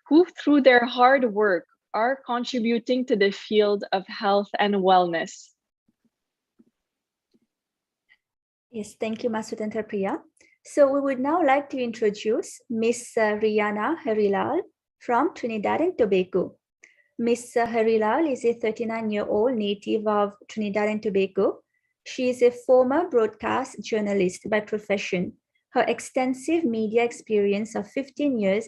who through their hard work are contributing to the field of health and wellness. Yes, thank you, Masudanta Priya. So we would now like to introduce Miss Rihanna Harilal from Trinidad and Tobago. Miss Harilal is a 39-year-old native of Trinidad and Tobago. She is a former broadcast journalist by profession. Her extensive media experience of 15 years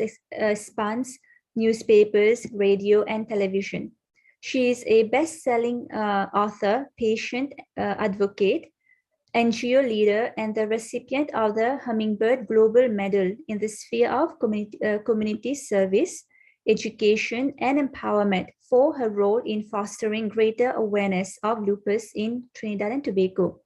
spans newspapers, radio, and television. She is a best-selling author, patient advocate, NGO leader, and the recipient of the Hummingbird Global Medal in the sphere of community service, education, and empowerment for her role in fostering greater awareness of lupus in Trinidad and Tobago,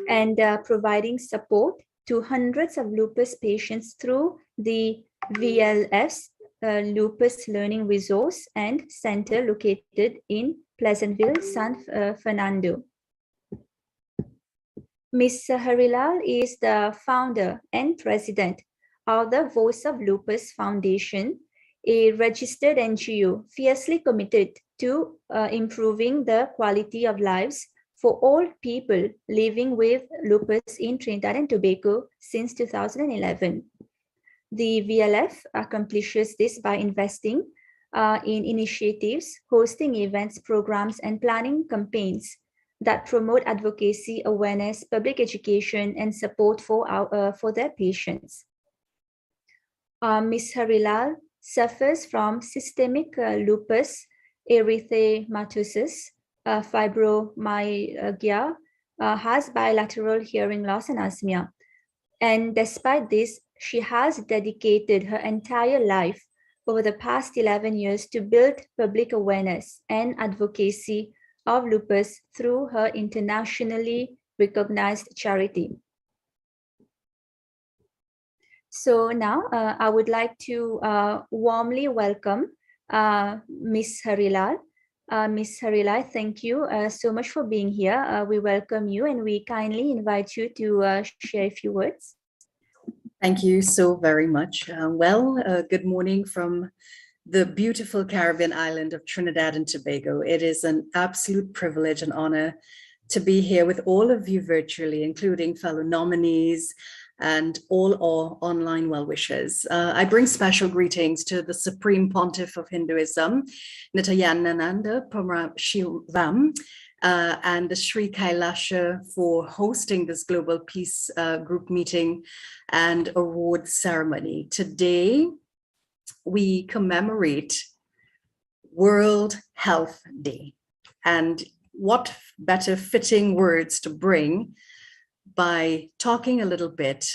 and providing support to hundreds of lupus patients through the VLS Lupus Learning Resource and Center located in Pleasantville, San Fernando. Ms. Harilal is the founder and president of the Voice of Lupus Foundation, a registered NGO fiercely committed to improving the quality of lives for all people living with lupus in Trinidad and Tobago since 2011. The VLF accomplishes this by investing in initiatives, hosting events, programs, and planning campaigns that promote advocacy, awareness, public education, and support for their patients. Ms. Harilal suffers from systemic lupus erythematosus, fibromyalgia, has bilateral hearing loss and asthma. And despite this, she has dedicated her entire life over the past 11 years to build public awareness and advocacy of lupus through her internationally recognized charity. So now I would like to warmly welcome Ms. Harilal. Ms. Harilal, thank you so much for being here. We welcome you and we kindly invite you to share a few words. Thank you so very much. Good morning from the beautiful Caribbean island of Trinidad and Tobago. It is an absolute privilege and honor to be here with all of you virtually, including fellow nominees and all our online well-wishers. I bring special greetings to the Supreme Pontiff of Hinduism, Nithyananda Paramashivam, and the Sri KAILASA for hosting this Global Peace Group meeting and award ceremony. Today, we commemorate World Health Day. And what better fitting words to bring by talking a little bit,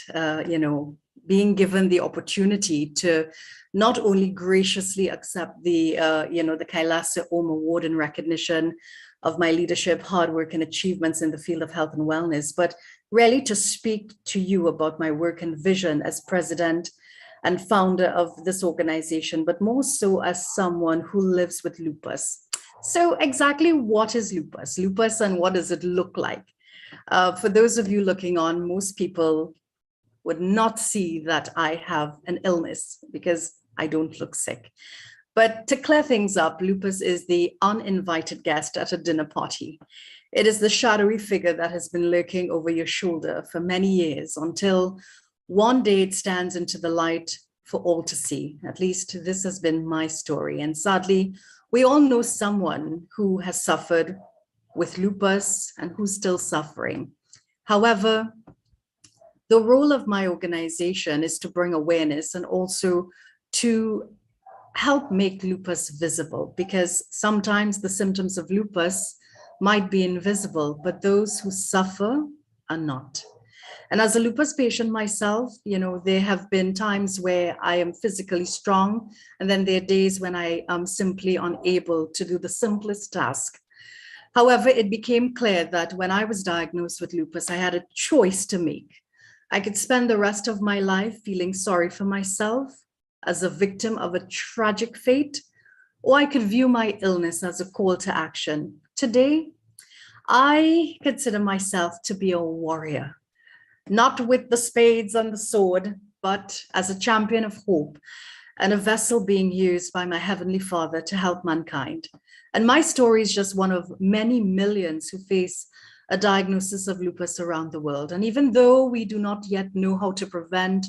being given the opportunity to not only graciously accept the the KAILASA Award in recognition of my leadership, hard work, and achievements in the field of health and wellness, but really to speak to you about my work and vision as president and founder of this organization, but more so as someone who lives with lupus. So exactly what is lupus? Lupus, and what does it look like? For those of you looking on, most people would not see that I have an illness because I don't look sick. But to clear things up, lupus is the uninvited guest at a dinner party. It is the shadowy figure that has been lurking over your shoulder for many years until one day it stands into the light for all to see. At least this has been my story. And sadly, we all know someone who has suffered with lupus and who's still suffering. However, the role of my organization is to bring awareness and also to help make lupus visible, because sometimes the symptoms of lupus might be invisible, but those who suffer are not. And as a lupus patient myself, there have been times where I am physically strong, and then there are days when I am simply unable to do the simplest task. However, it became clear that when I was diagnosed with lupus, I had a choice to make. I could spend the rest of my life feeling sorry for myself as a victim of a tragic fate, or I could view my illness as a call to action. Today, I consider myself to be a warrior, not with the spades and the sword, but as a champion of hope and a vessel being used by my Heavenly Father to help mankind. And my story is just one of many millions who face a diagnosis of lupus around the world. And even though we do not yet know how to prevent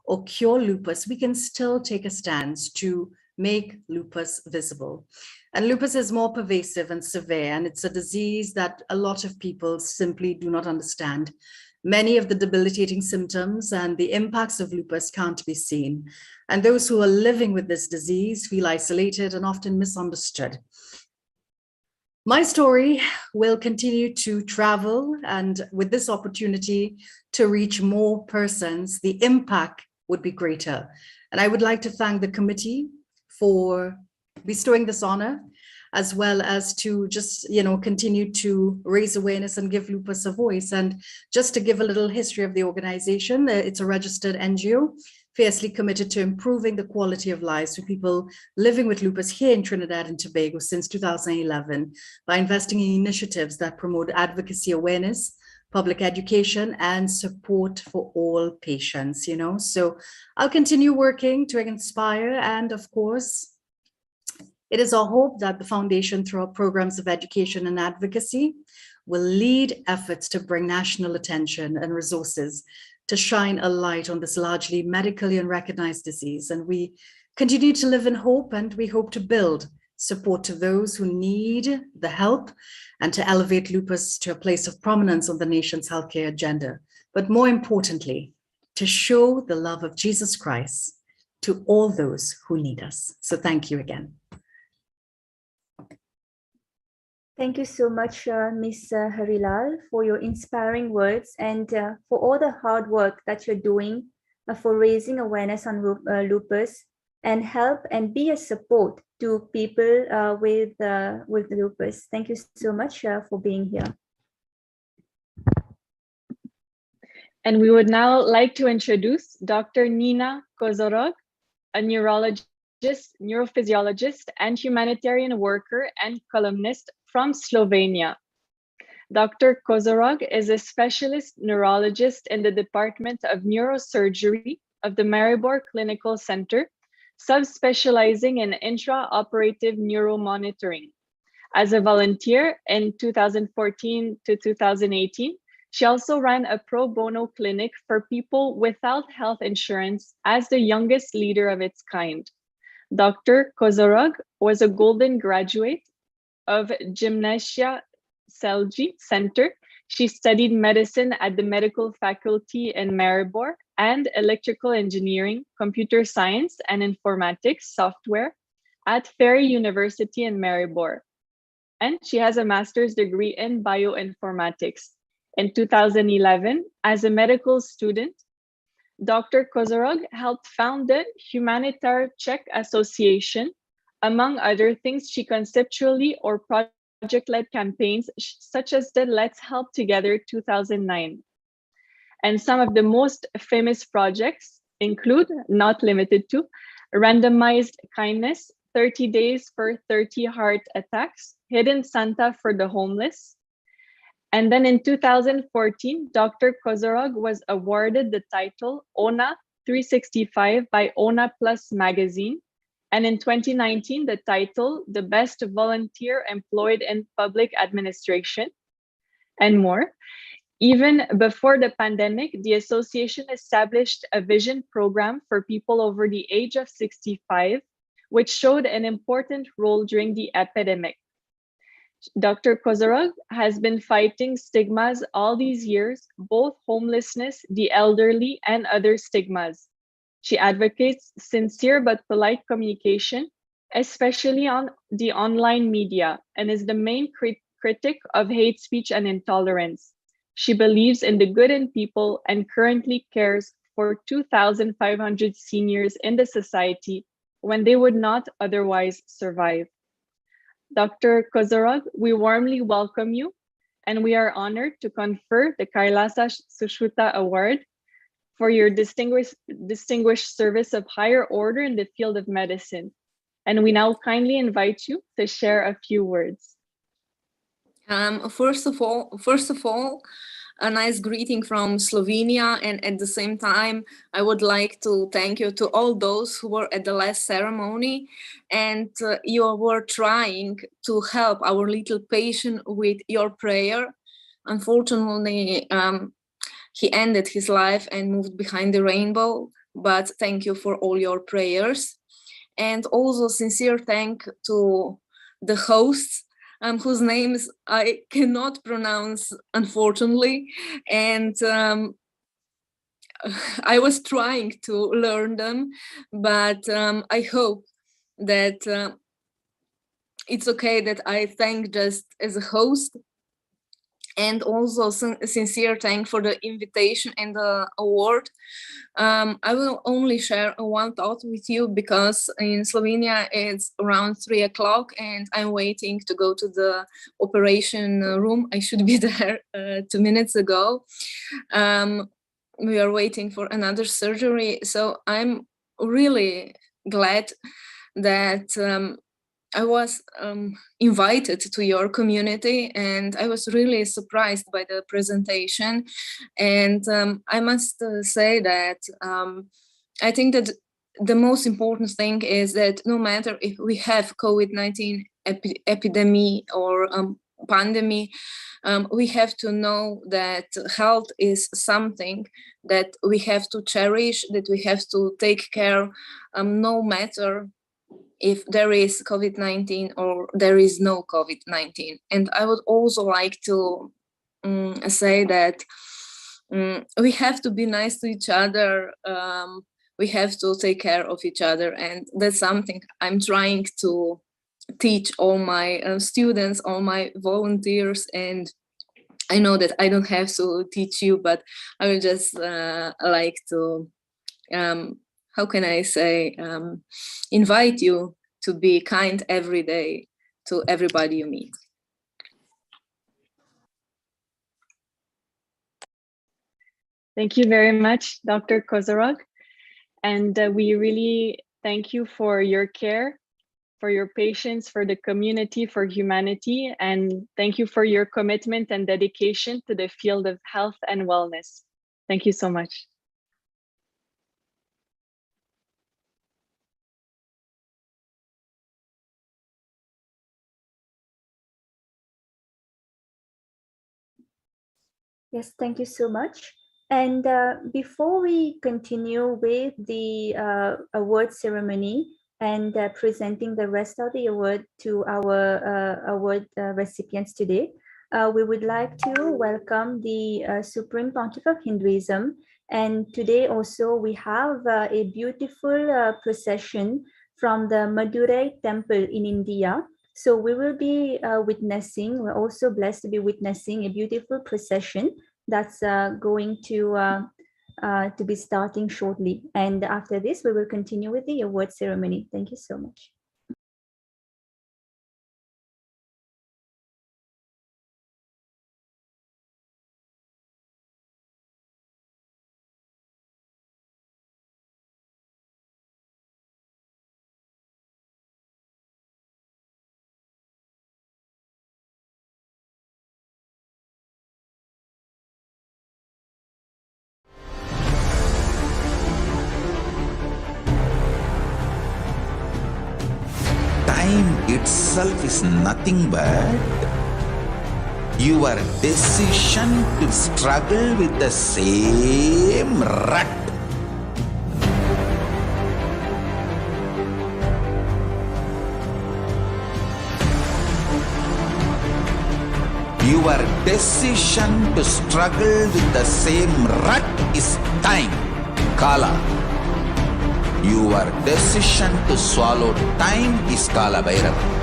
or cure lupus, we can still take a stance to make lupus visible. And lupus is more pervasive and severe, and it's a disease that a lot of people simply do not understand. Many of the debilitating symptoms and the impacts of lupus can't be seen. And those who are living with this disease feel isolated and often misunderstood. My story will continue to travel, and with this opportunity to reach more persons, the impact would be greater. And I would like to thank the committee for bestowing this honor, as well as to just, continue to raise awareness and give lupus a voice. And just to give a little history of the organization, it's a registered NGO, fiercely committed to improving the quality of lives for people living with lupus here in Trinidad and Tobago since 2011 by investing in initiatives that promote advocacy awareness, public education, and support for all patients, So I'll continue working to inspire, and of course, it is our hope that the foundation, through our programs of education and advocacy, will lead efforts to bring national attention and resources to shine a light on this largely medically unrecognized disease. And we continue to live in hope, and we hope to build support to those who need the help and to elevate lupus to a place of prominence on the nation's healthcare agenda. But more importantly, to show the love of Jesus Christ to all those who need us. So thank you again. Thank you so much, Ms. Harilal, for your inspiring words and for all the hard work that you're doing for raising awareness on lupus and help and be a support to people with lupus. Thank you so much for being here. And we would now like to introduce Dr. Nina Kozorog, a neurologist, neurophysiologist, and humanitarian worker and columnist from Slovenia. Dr. Kozorog is a specialist neurologist in the Department of Neurosurgery of the Maribor Clinical Center, subspecializing in intraoperative neuromonitoring. As a volunteer in 2014 to 2018, she also ran a pro bono clinic for people without health insurance as the youngest leader of its kind. Dr. Kozorog was a golden graduate of Gymnasia Selji Center. She studied medicine at the medical faculty in Maribor and electrical engineering, computer science, and informatics software at Ferry University in Maribor. And she has a master's degree in bioinformatics. In 2011, as a medical student, Dr. Kozorog helped found the Humanitar Czech Association. Among other things, she conceptually or project-led campaigns such as the Let's Help Together 2009. And some of the most famous projects include, not limited to, Randomized Kindness, 30 Days for 30 Heart Attacks, Hidden Santa for the Homeless. And then in 2014, Dr. Kozorog was awarded the title ONA 365 by ONA Plus magazine. And in 2019, the title The Best Volunteer Employed in Public Administration, and more. Even before the pandemic, the association established a vision program for people over the age of 65, which showed an important role during the epidemic. Dr. Kozorog has been fighting stigmas all these years, both homelessness, the elderly, and other stigmas. She advocates sincere but polite communication, especially on the online media, and is the main critic of hate speech and intolerance. She believes in the good in people and currently cares for 2,500 seniors in the society when they would not otherwise survive. Dr. Kozorog, we warmly welcome you, and we are honored to confer the KAILASA Sushruta Award for your distinguished service of higher order in the field of medicine. And we now kindly invite you to share a few words. First of all, a nice greeting from Slovenia, and at the same time, I would like to thank you to all those who were at the last ceremony, and you were trying to help our little patient with your prayer. Unfortunately, he ended his life and moved behind the rainbow, but thank you for all your prayers. And also sincere thank to the hosts, whose names I cannot pronounce, unfortunately. And I was trying to learn them, but I hope that it's okay that I thank just as a host. And also sincere thank for the invitation and the award. I will only share one thought with you because in Slovenia it's around 3 o'clock and I'm waiting to go to the operation room. I should be there 2 minutes ago. We are waiting for another surgery. So I'm really glad that I was invited to your community, and I was really surprised by the presentation. And I must say that I think that the most important thing is that no matter if we have COVID-19 epidemic or pandemic, we have to know that health is something that we have to cherish, that we have to take care, no matter if there is COVID-19 or there is no COVID-19. And I would also like to say that we have to be nice to each other. We have to take care of each other. And that's something I'm trying to teach all my students, all my volunteers. And I know that I don't have to teach you, but I will just like to how can I say, invite you to be kind every day to everybody you meet. Thank you very much, Dr. Kozorog. And we really thank you for your care, for your patience, for the community, for humanity, and thank you for your commitment and dedication to the field of health and wellness. Thank you so much. Yes, thank you so much. And before we continue with the award ceremony and presenting the rest of the award to our award recipients today, we would like to welcome the Supreme Pontiff of Hinduism. And today also we have a beautiful procession from the Madurai temple in India. So we will be we're also blessed to be witnessing a beautiful procession that's going to to be starting shortly. And after this, we will continue with the award ceremony. Thank you so much. Time itself is nothing but your decision to struggle with the same rut. Your decision to struggle with the same rut is time, Kala. Your decision to swallow time is Kala Bhairava.